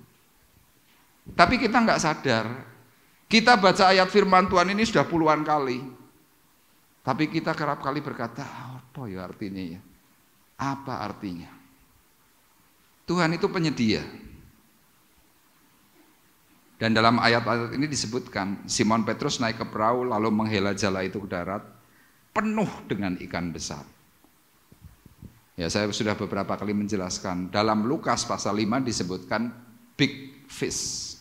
Speaker 5: Tapi kita nggak sadar. Kita baca ayat firman Tuhan ini sudah puluhan kali. Tapi kita kerap kali berkata, apa ya artinya ya? Apa artinya? Tuhan itu penyedia. Dan dalam ayat-ayat ini disebutkan, Simon Petrus naik ke perahu lalu menghela jala itu ke darat, penuh dengan ikan besar. Ya, saya sudah beberapa kali menjelaskan, dalam Lukas pasal 5 disebutkan big fish.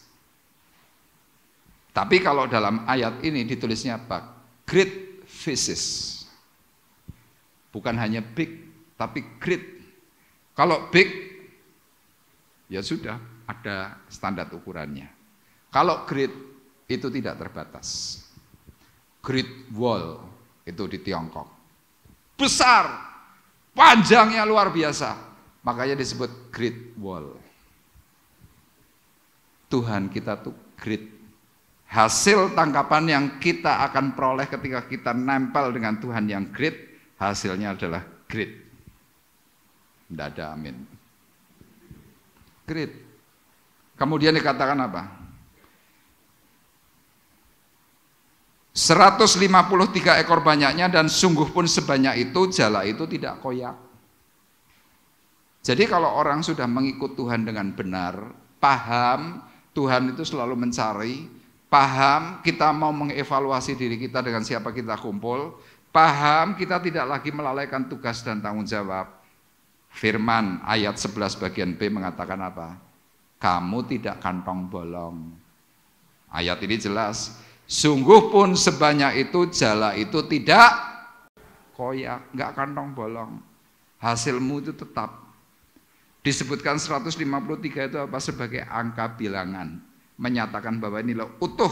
Speaker 5: Tapi kalau dalam ayat ini ditulisnya apa? Great fishes. Bukan hanya big, tapi great. Kalau big, ya sudah ada standar ukurannya. Kalau great, itu tidak terbatas. Great Wall, itu di Tiongkok. Besar. Panjangnya luar biasa, makanya disebut Great Wall. Tuhan kita tuh great. Hasil tangkapan yang kita akan peroleh ketika kita nempel dengan Tuhan yang great, hasilnya adalah great. Tidak ada amin. Great. Kemudian dikatakan apa? 153 ekor banyaknya dan sungguh pun sebanyak itu jala itu tidak koyak. Jadi kalau orang sudah mengikut Tuhan dengan benar, paham Tuhan itu selalu mencari, paham kita mau mengevaluasi diri kita dengan siapa kita kumpul, paham kita tidak lagi melalaikan tugas dan tanggung jawab. Firman ayat 11 bagian B mengatakan apa? Kamu tidak kantong bolong. Ayat ini jelas. Sungguh pun sebanyak itu jala itu tidak koyak, enggak kantong bolong. Hasilmu itu tetap. Disebutkan 153 itu apa? Sebagai angka bilangan, menyatakan bahwa ini loh utuh.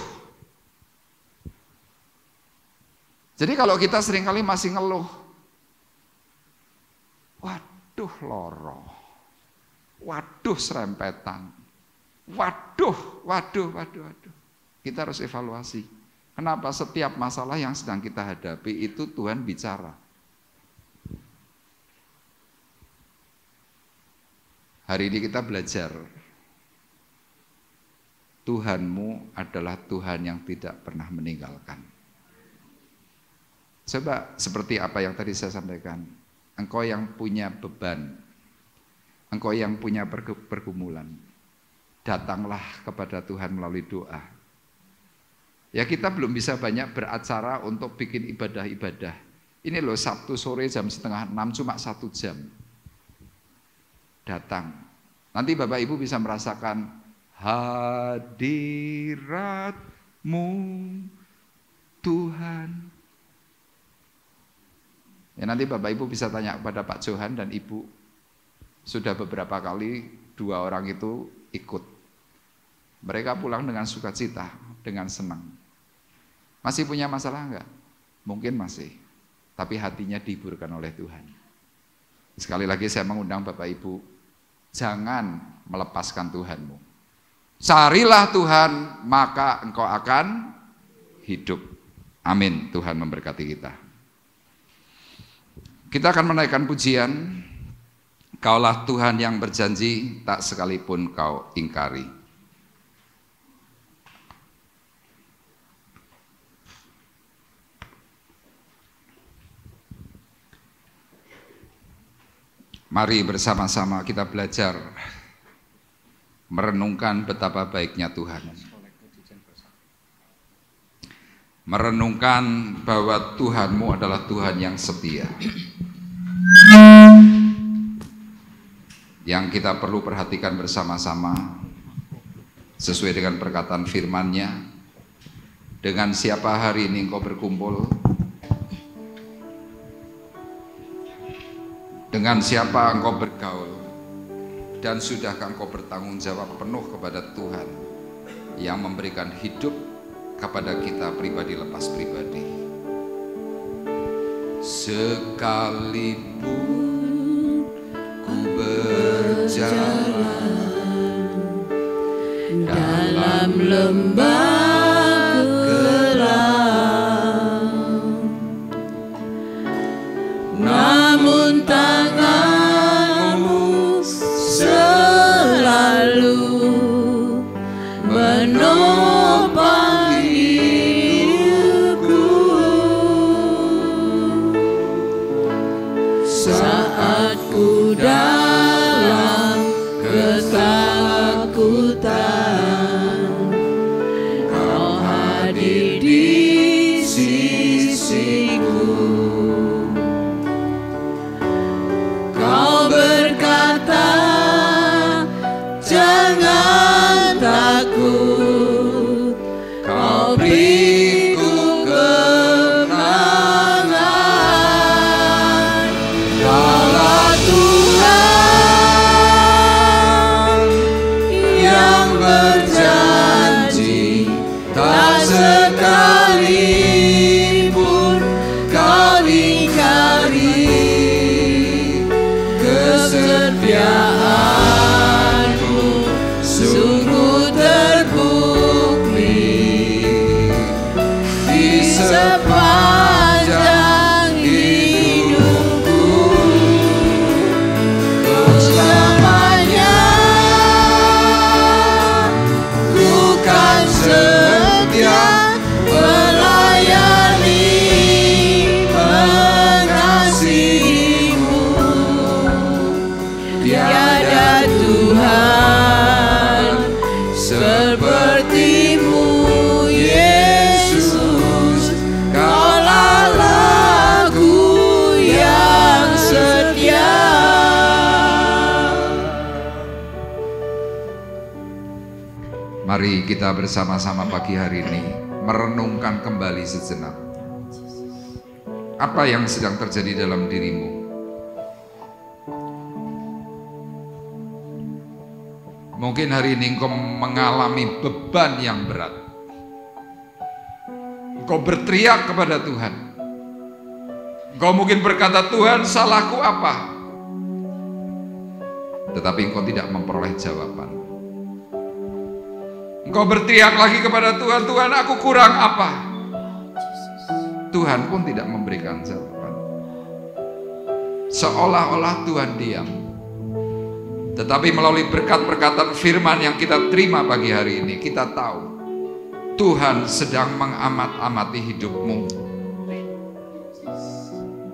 Speaker 5: Jadi kalau kita seringkali masih ngeluh, waduh loro, waduh serempetan, Waduh. Kita harus evaluasi. Kenapa setiap masalah yang sedang kita hadapi itu Tuhan bicara? Hari ini kita belajar. Tuhanmu adalah Tuhan yang tidak pernah meninggalkan. Coba seperti apa yang tadi saya sampaikan. Engkau yang punya beban, engkau yang punya pergumulan, datanglah kepada Tuhan melalui doa. Ya kita belum bisa banyak beracara untuk bikin ibadah-ibadah. Ini loh Sabtu sore jam 5:30 cuma 1 jam. Datang. Nanti Bapak Ibu bisa merasakan hadirat-Mu Tuhan. Ya nanti Bapak Ibu bisa tanya kepada Pak Johan dan Ibu. Sudah beberapa kali 2 orang itu ikut. Mereka pulang dengan sukacita, dengan senang. Masih punya masalah enggak? Mungkin masih. Tapi hatinya dihiburkan oleh Tuhan. Sekali lagi saya mengundang Bapak Ibu, jangan melepaskan Tuhanmu. Carilah Tuhan, maka engkau akan hidup. Amin. Tuhan memberkati kita. Kita akan menaikkan pujian. Kaulah Tuhan yang berjanji, tak sekalipun kau ingkari. Mari bersama-sama kita belajar merenungkan betapa baiknya Tuhan. Merenungkan bahwa Tuhanmu adalah Tuhan yang setia. Yang kita perlu perhatikan bersama-sama sesuai dengan perkataan firman-Nya. Dengan siapa hari ini engkau berkumpul? Dengan siapa engkau bergaul? Dan sudahkah engkau bertanggung jawab penuh kepada Tuhan yang memberikan hidup kepada kita pribadi lepas pribadi? Sekalipun ku berjalan dalam lembah gelap, namun tanganmu selalu menopang hidupku. Saat ku dalam ketakutan, kau hadir di sisiku. Kau berkata, jangan takut, kau beriku kemenangan. Kaulah Tuhan yang berjanji, tak sekalipun kau ingkari. Kesetiaanmu sungguh terbukti di sepanjang hidupku. Selamanya ku kan setia melayani, mengasihimu. Tiada Tuhan seperti-Mu, Yesus. Kaulah lagu yang setia. Mari kita bersama-sama pagi hari ini merenungkan kembali sejenak. Apa yang sedang terjadi dalam dirimu? Mungkin hari ini engkau mengalami beban yang berat. Engkau berteriak kepada Tuhan. Engkau mungkin berkata, Tuhan, salahku apa? Tetapi engkau tidak memperoleh jawaban. Engkau berteriak lagi kepada Tuhan, Tuhan aku kurang apa? Tuhan pun tidak memberikan jawaban. Seolah-olah Tuhan diam. Tetapi melalui berkat perkataan firman yang kita terima pagi hari ini, kita tahu Tuhan sedang mengamat-amati hidupmu.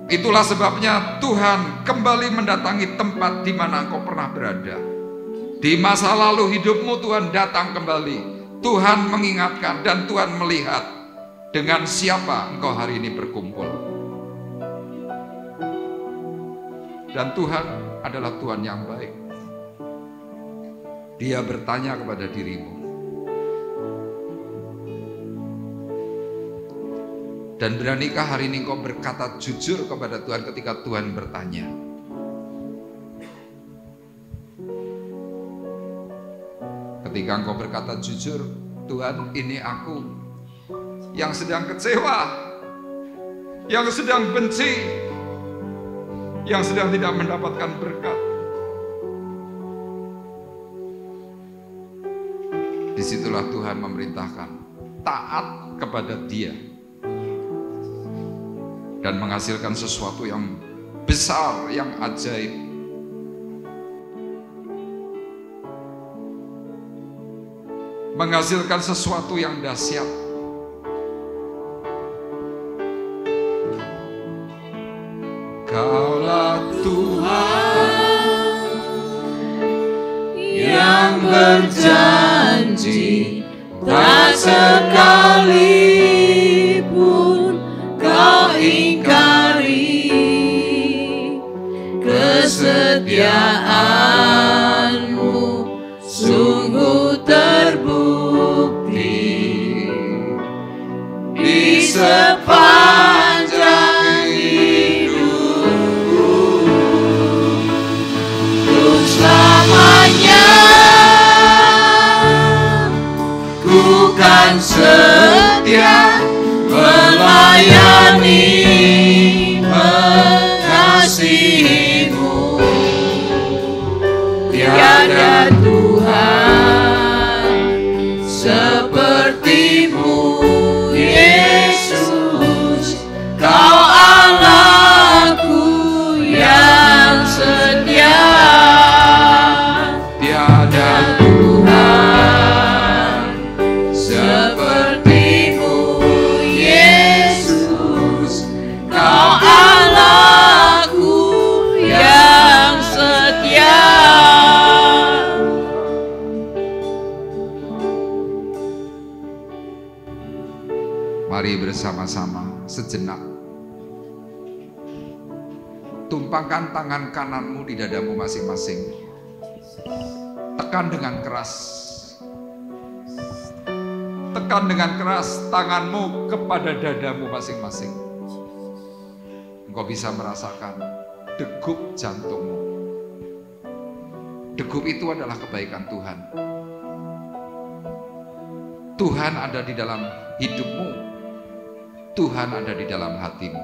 Speaker 5: Itulah sebabnya Tuhan kembali mendatangi tempat di mana engkau pernah berada. Di masa lalu hidupmu Tuhan datang kembali. Tuhan mengingatkan dan Tuhan melihat dengan siapa engkau hari ini berkumpul. Dan Tuhan adalah Tuhan yang baik. Dia bertanya kepada dirimu. Dan beranikah hari ini engkau berkata jujur kepada Tuhan ketika Tuhan bertanya? Ketika engkau berkata jujur, Tuhan ini aku yang sedang kecewa, yang sedang benci, yang sedang tidak mendapatkan berkat. Disitulah Tuhan memerintahkan taat kepada Dia dan menghasilkan sesuatu yang besar, yang ajaib. Menghasilkan sesuatu yang dahsyat. Kaulah Tuhan
Speaker 4: yang berjanji, tak sekalipun kau ingkari kesetiaanmu, sungguh terbukti di sepanjang hidupku. Untuk selamanya ku kan setia melayani, mengasihimu. Tiada Tuhan sepertimu, Yesus. Kau Allahku yang setia. Tiada Tuhan sepertimu, Yesus. Kau Allahku yang setia.
Speaker 5: Mari bersama-sama sejenak tumpangkan tangan kananmu di dadamu masing-masing. Tekan dengan keras. Tekan dengan keras tanganmu kepada dadamu masing-masing. Engkau bisa merasakan degup jantungmu. Degup itu adalah kebaikan Tuhan. Tuhan ada di dalam hidupmu. Tuhan ada di dalam hatimu.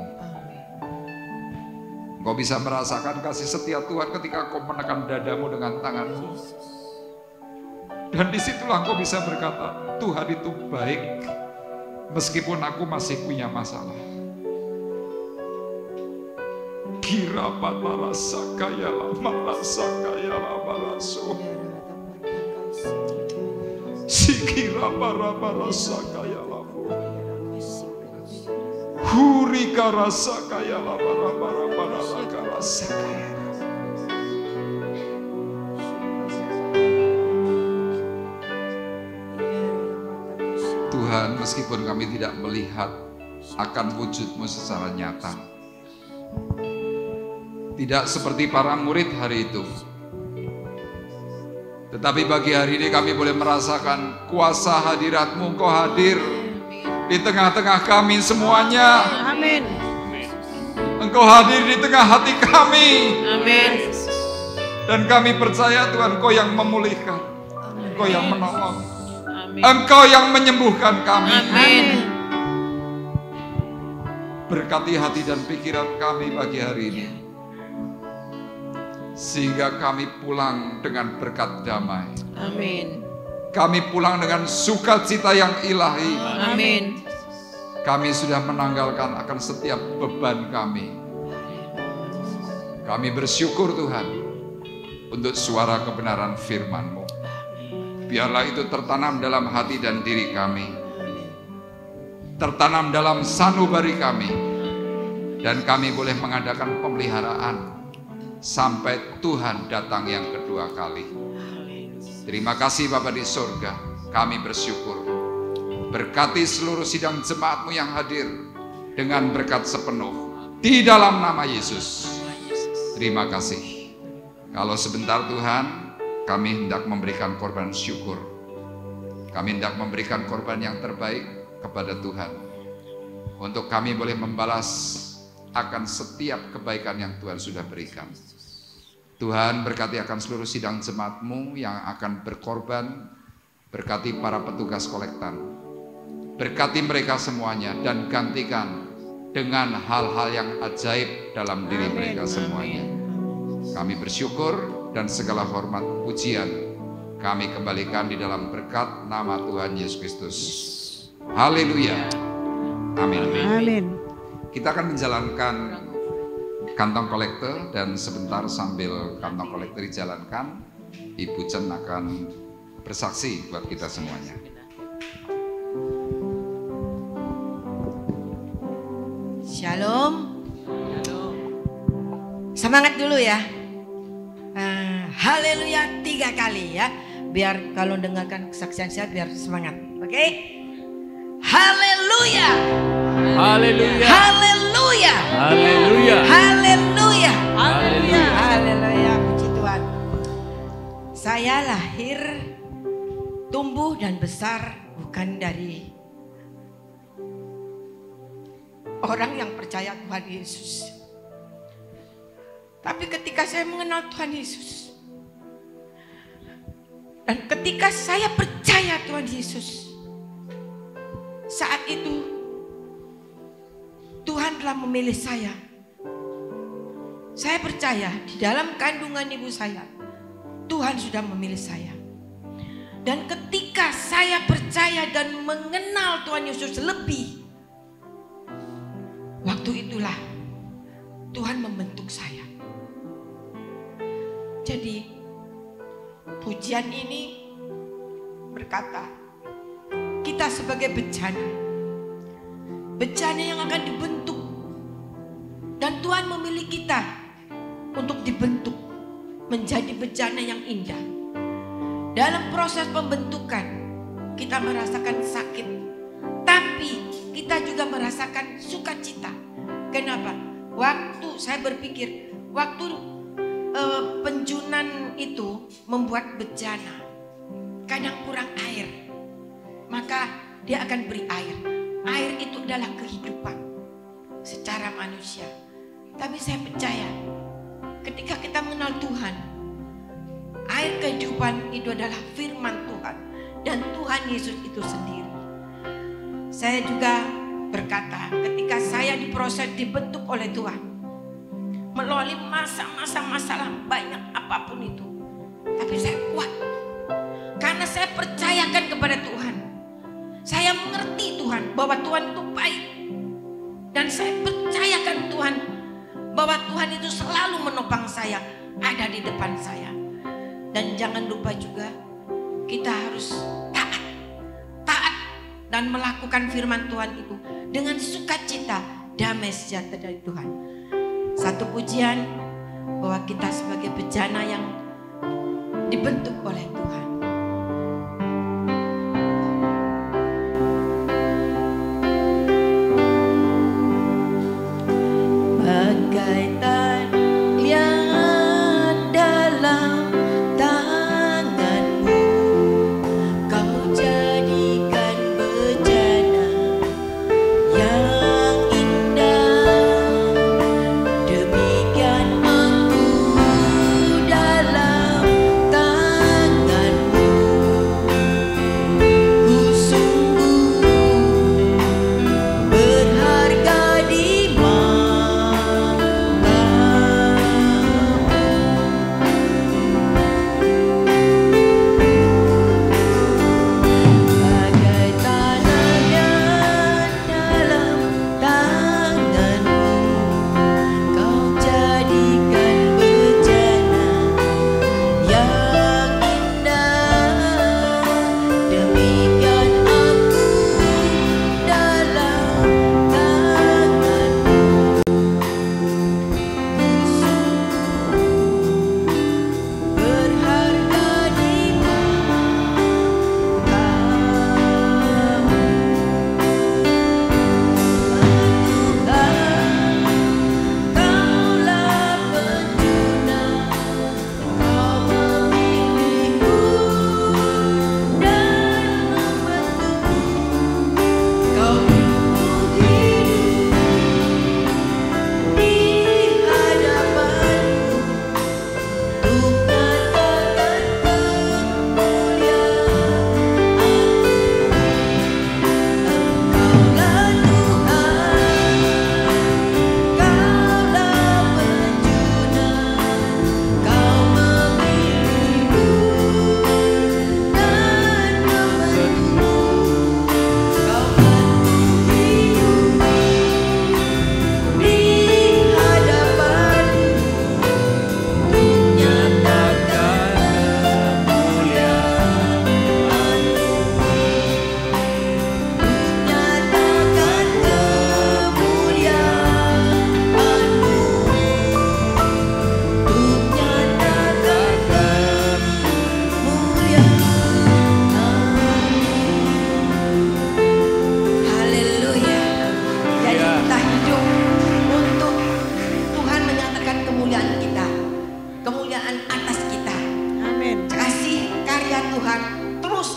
Speaker 5: Engkau bisa merasakan kasih setia Tuhan ketika engkau menekan dadamu dengan tanganmu. Dan disitulah engkau bisa berkata, Tuhan itu baik meskipun aku masih punya masalah. Kira patara sakaya lama sakaya lama laso. Sikira para sakaya lama. Hurika rasa kaya para rasa kaya. Tuhan, meskipun kami tidak melihat akan wujud-Mu secara nyata, tidak seperti para murid hari itu, tetapi pagi hari ini kami boleh merasakan kuasa hadirat-Mu. Engkau hadir di tengah-tengah kami semuanya.
Speaker 4: Amin.
Speaker 5: Engkau hadir di tengah hati kami.
Speaker 4: Amin.
Speaker 5: Dan kami percaya Tuhan, Engkau yang memulihkan, Engkau yang menolong,
Speaker 4: Amin.
Speaker 5: Engkau yang menyembuhkan kami.
Speaker 4: Amin.
Speaker 5: Berkati hati dan pikiran kami pagi hari ini, sehingga kami pulang dengan berkat damai.
Speaker 4: Amin.
Speaker 5: Kami pulang dengan sukacita yang ilahi.
Speaker 4: Amin.
Speaker 5: Kami sudah menanggalkan akan setiap beban kami. Kami bersyukur Tuhan untuk suara kebenaran firman-Mu. Biarlah itu tertanam dalam hati dan diri kami, tertanam dalam sanubari kami, dan kami boleh mengadakan pemeliharaan sampai Tuhan datang yang kedua kali. Terima kasih Bapa di surga, kami bersyukur. Berkati seluruh sidang jemaat-Mu yang hadir dengan berkat sepenuh di dalam nama Yesus. Terima kasih. Kalau sebentar Tuhan, kami hendak memberikan korban syukur. Kami hendak memberikan korban yang terbaik kepada Tuhan, untuk kami boleh membalas akan setiap kebaikan yang Tuhan sudah berikan. Tuhan berkati akan seluruh sidang jemaat-Mu yang akan berkorban. Berkati para petugas kolektan, berkati mereka semuanya, dan gantikan dengan hal-hal yang ajaib dalam diri mereka semuanya. Kami bersyukur dan segala hormat pujian kami kembalikan di dalam berkat nama Tuhan Yesus Kristus. Haleluya. Amin.
Speaker 4: Amin.
Speaker 5: Kita akan menjalankan kantong kolektor, dan sebentar sambil kantong kolektor dijalankan, Ibu Chen akan bersaksi buat kita semuanya.
Speaker 2: Shalom. Semangat dulu ya. Haleluya 3 kali ya. Biar kalau dengarkan kesaksian saya biar semangat. Oke? Haleluya.
Speaker 3: Haleluya.
Speaker 2: Haleluya.
Speaker 3: Haleluya.
Speaker 2: Haleluya.
Speaker 4: Haleluya.
Speaker 2: Haleluya. Puji Tuhan. Saya lahir, tumbuh dan besar bukan dari orang yang percaya Tuhan Yesus. Tapi ketika saya mengenal Tuhan Yesus, dan ketika saya percaya Tuhan Yesus, saat itu Tuhan telah memilih saya. Saya percaya di dalam kandungan ibu saya, Tuhan sudah memilih saya. Dan ketika saya percaya dan mengenal Tuhan Yesus lebih, waktu itulah Tuhan membentuk saya. Jadi pujian ini berkata, kita sebagai bejana, bejana yang akan dibentuk, dan Tuhan memilih kita untuk dibentuk menjadi bejana yang indah. Dalam proses pembentukan kita merasakan sakit, tapi kita juga merasakan sukacita. Kenapa? Waktu saya berpikir, waktu penjunan itu membuat bejana, kadang kurang air, maka dia akan beri air. Air itu adalah kehidupan secara manusia. Tapi saya percaya ketika kita mengenal Tuhan, air kehidupan itu adalah firman Tuhan dan Tuhan Yesus itu sendiri. Saya juga berkata, ketika saya diproses dibentuk oleh Tuhan melalui masa-masa masalah banyak apapun itu, tapi saya kuat karena saya percayakan kepada Tuhan. Saya mengerti Tuhan bahwa Tuhan itu baik, dan saya percayakan Tuhan bahwa Tuhan itu selalu menopang saya, ada di depan saya. Dan jangan lupa juga kita harus taat dan melakukan firman Tuhan itu dengan sukacita, damai sejahtera dari Tuhan. Satu pujian bahwa kita sebagai bejana yang dibentuk oleh Tuhan. Bagai talian dalam tanganmu, kau jadikan bejana yang indah. Demikian aku dalam tanganmu, ku sungguh berharga di mata.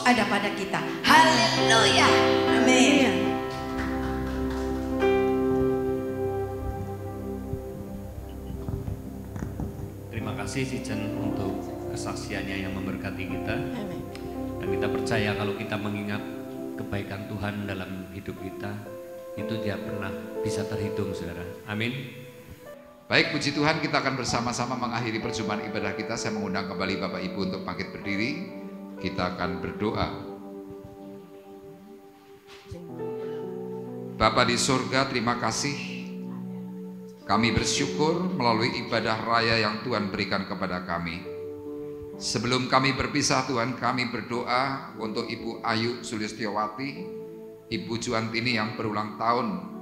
Speaker 2: ada pada kita. Haleluya. Amin.
Speaker 1: Terima kasih Sijen untuk kesaksiannya yang memberkati kita.
Speaker 2: Amin.
Speaker 1: Dan kita percaya kalau kita mengingat kebaikan Tuhan dalam hidup kita, itu tidak pernah bisa terhitung, saudara. Amin.
Speaker 5: Baik, puji Tuhan, kita akan bersama-sama mengakhiri perjumpaan ibadah kita. Saya mengundang kembali Bapak Ibu untuk bangkit berdiri. Kita akan berdoa. Bapa di surga, terima kasih. Kami bersyukur melalui ibadah raya yang Tuhan berikan kepada kami. Sebelum kami berpisah Tuhan, kami berdoa untuk Ibu Ayu Sulistiowati, Ibu Juantini yang berulang tahun.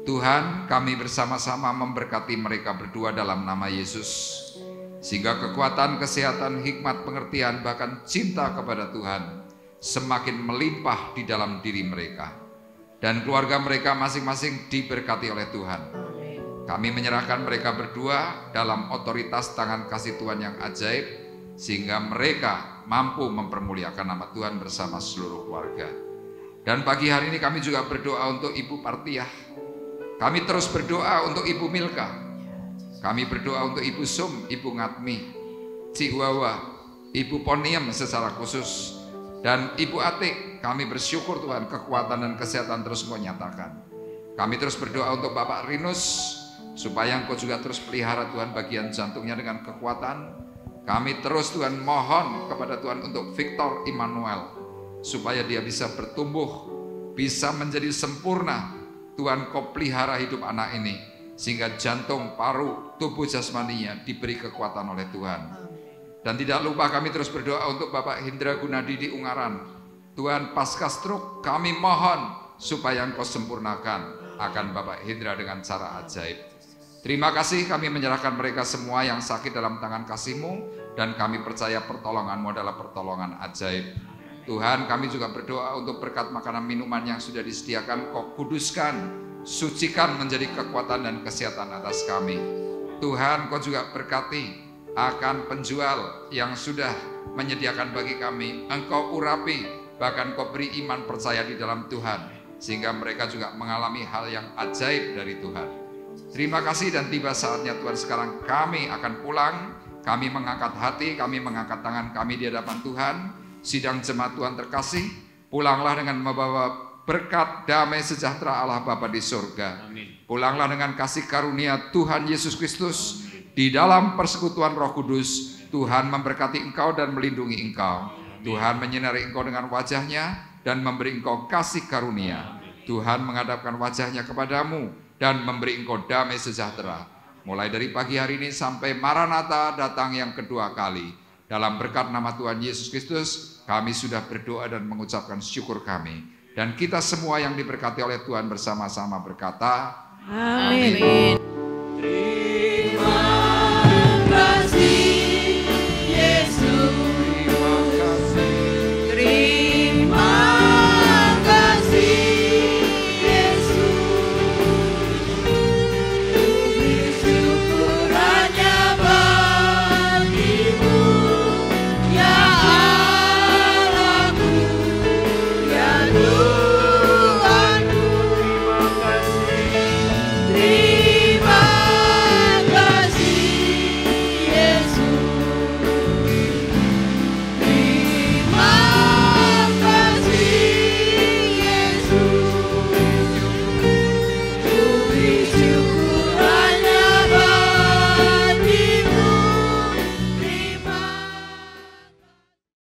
Speaker 5: Tuhan, kami bersama-sama memberkati mereka berdua dalam nama Yesus. Sehingga kekuatan, kesehatan, hikmat, pengertian, bahkan cinta kepada Tuhan semakin melimpah di dalam diri mereka. Dan keluarga mereka masing-masing diberkati oleh Tuhan. Kami menyerahkan mereka berdua dalam otoritas tangan kasih Tuhan yang ajaib, sehingga mereka mampu mempermuliakan nama Tuhan bersama seluruh keluarga. Dan pagi hari ini kami juga berdoa untuk Ibu Partiah. Kami terus berdoa untuk Ibu Milka. Kami berdoa untuk Ibu Sum, Ibu Ngatmi, Cik Wawa, Ibu Poniem secara khusus, dan Ibu Atik. Kami bersyukur Tuhan, kekuatan dan kesehatan terus Engkau nyatakan. Kami terus berdoa untuk Bapak Rinus, supaya Engkau juga terus pelihara Tuhan bagian jantungnya dengan kekuatan. Kami terus Tuhan mohon kepada Tuhan untuk Victor Immanuel, supaya dia bisa bertumbuh, bisa menjadi sempurna. Tuhan, Kau pelihara hidup anak ini, sehingga jantung, paru, tubuh jasmaninya diberi kekuatan oleh Tuhan. Dan tidak lupa kami terus berdoa untuk Bapak Hendra Gunadi di Ungaran. Tuhan, pasca stroke kami mohon supaya Engkau sempurnakan akan Bapak Hendra dengan cara ajaib. Terima kasih, kami menyerahkan mereka semua yang sakit dalam tangan kasih-Mu, dan kami percaya pertolongan-Mu adalah pertolongan ajaib. Tuhan, kami juga berdoa untuk berkat makanan minuman yang sudah disediakan, Kau kuduskan, sucikan menjadi kekuatan dan kesehatan atas kami. Tuhan, Kau juga berkati akan penjual yang sudah menyediakan bagi kami. Engkau urapi, bahkan Kau beri iman percaya di dalam Tuhan, sehingga mereka juga mengalami hal yang ajaib dari Tuhan. Terima kasih, dan tiba saatnya Tuhan sekarang kami akan pulang. Kami mengangkat hati, kami mengangkat tangan kami di hadapan Tuhan. Sidang jemaat Tuhan terkasih, pulanglah dengan membawa berkat damai sejahtera Allah Bapa di surga.
Speaker 1: Amin.
Speaker 5: Pulanglah dengan kasih karunia Tuhan Yesus Kristus. Di dalam persekutuan Roh Kudus, Tuhan memberkati engkau dan melindungi engkau. Tuhan menyinari engkau dengan wajahnya dan memberi engkau kasih karunia. Tuhan menghadapkan wajahnya kepadamu dan memberi engkau damai sejahtera. Mulai dari pagi hari ini sampai Maranatha datang yang kedua kali. Dalam berkat nama Tuhan Yesus Kristus, kami sudah berdoa dan mengucapkan syukur kami. Dan kita semua yang diberkati oleh Tuhan bersama-sama berkata,
Speaker 4: Amin.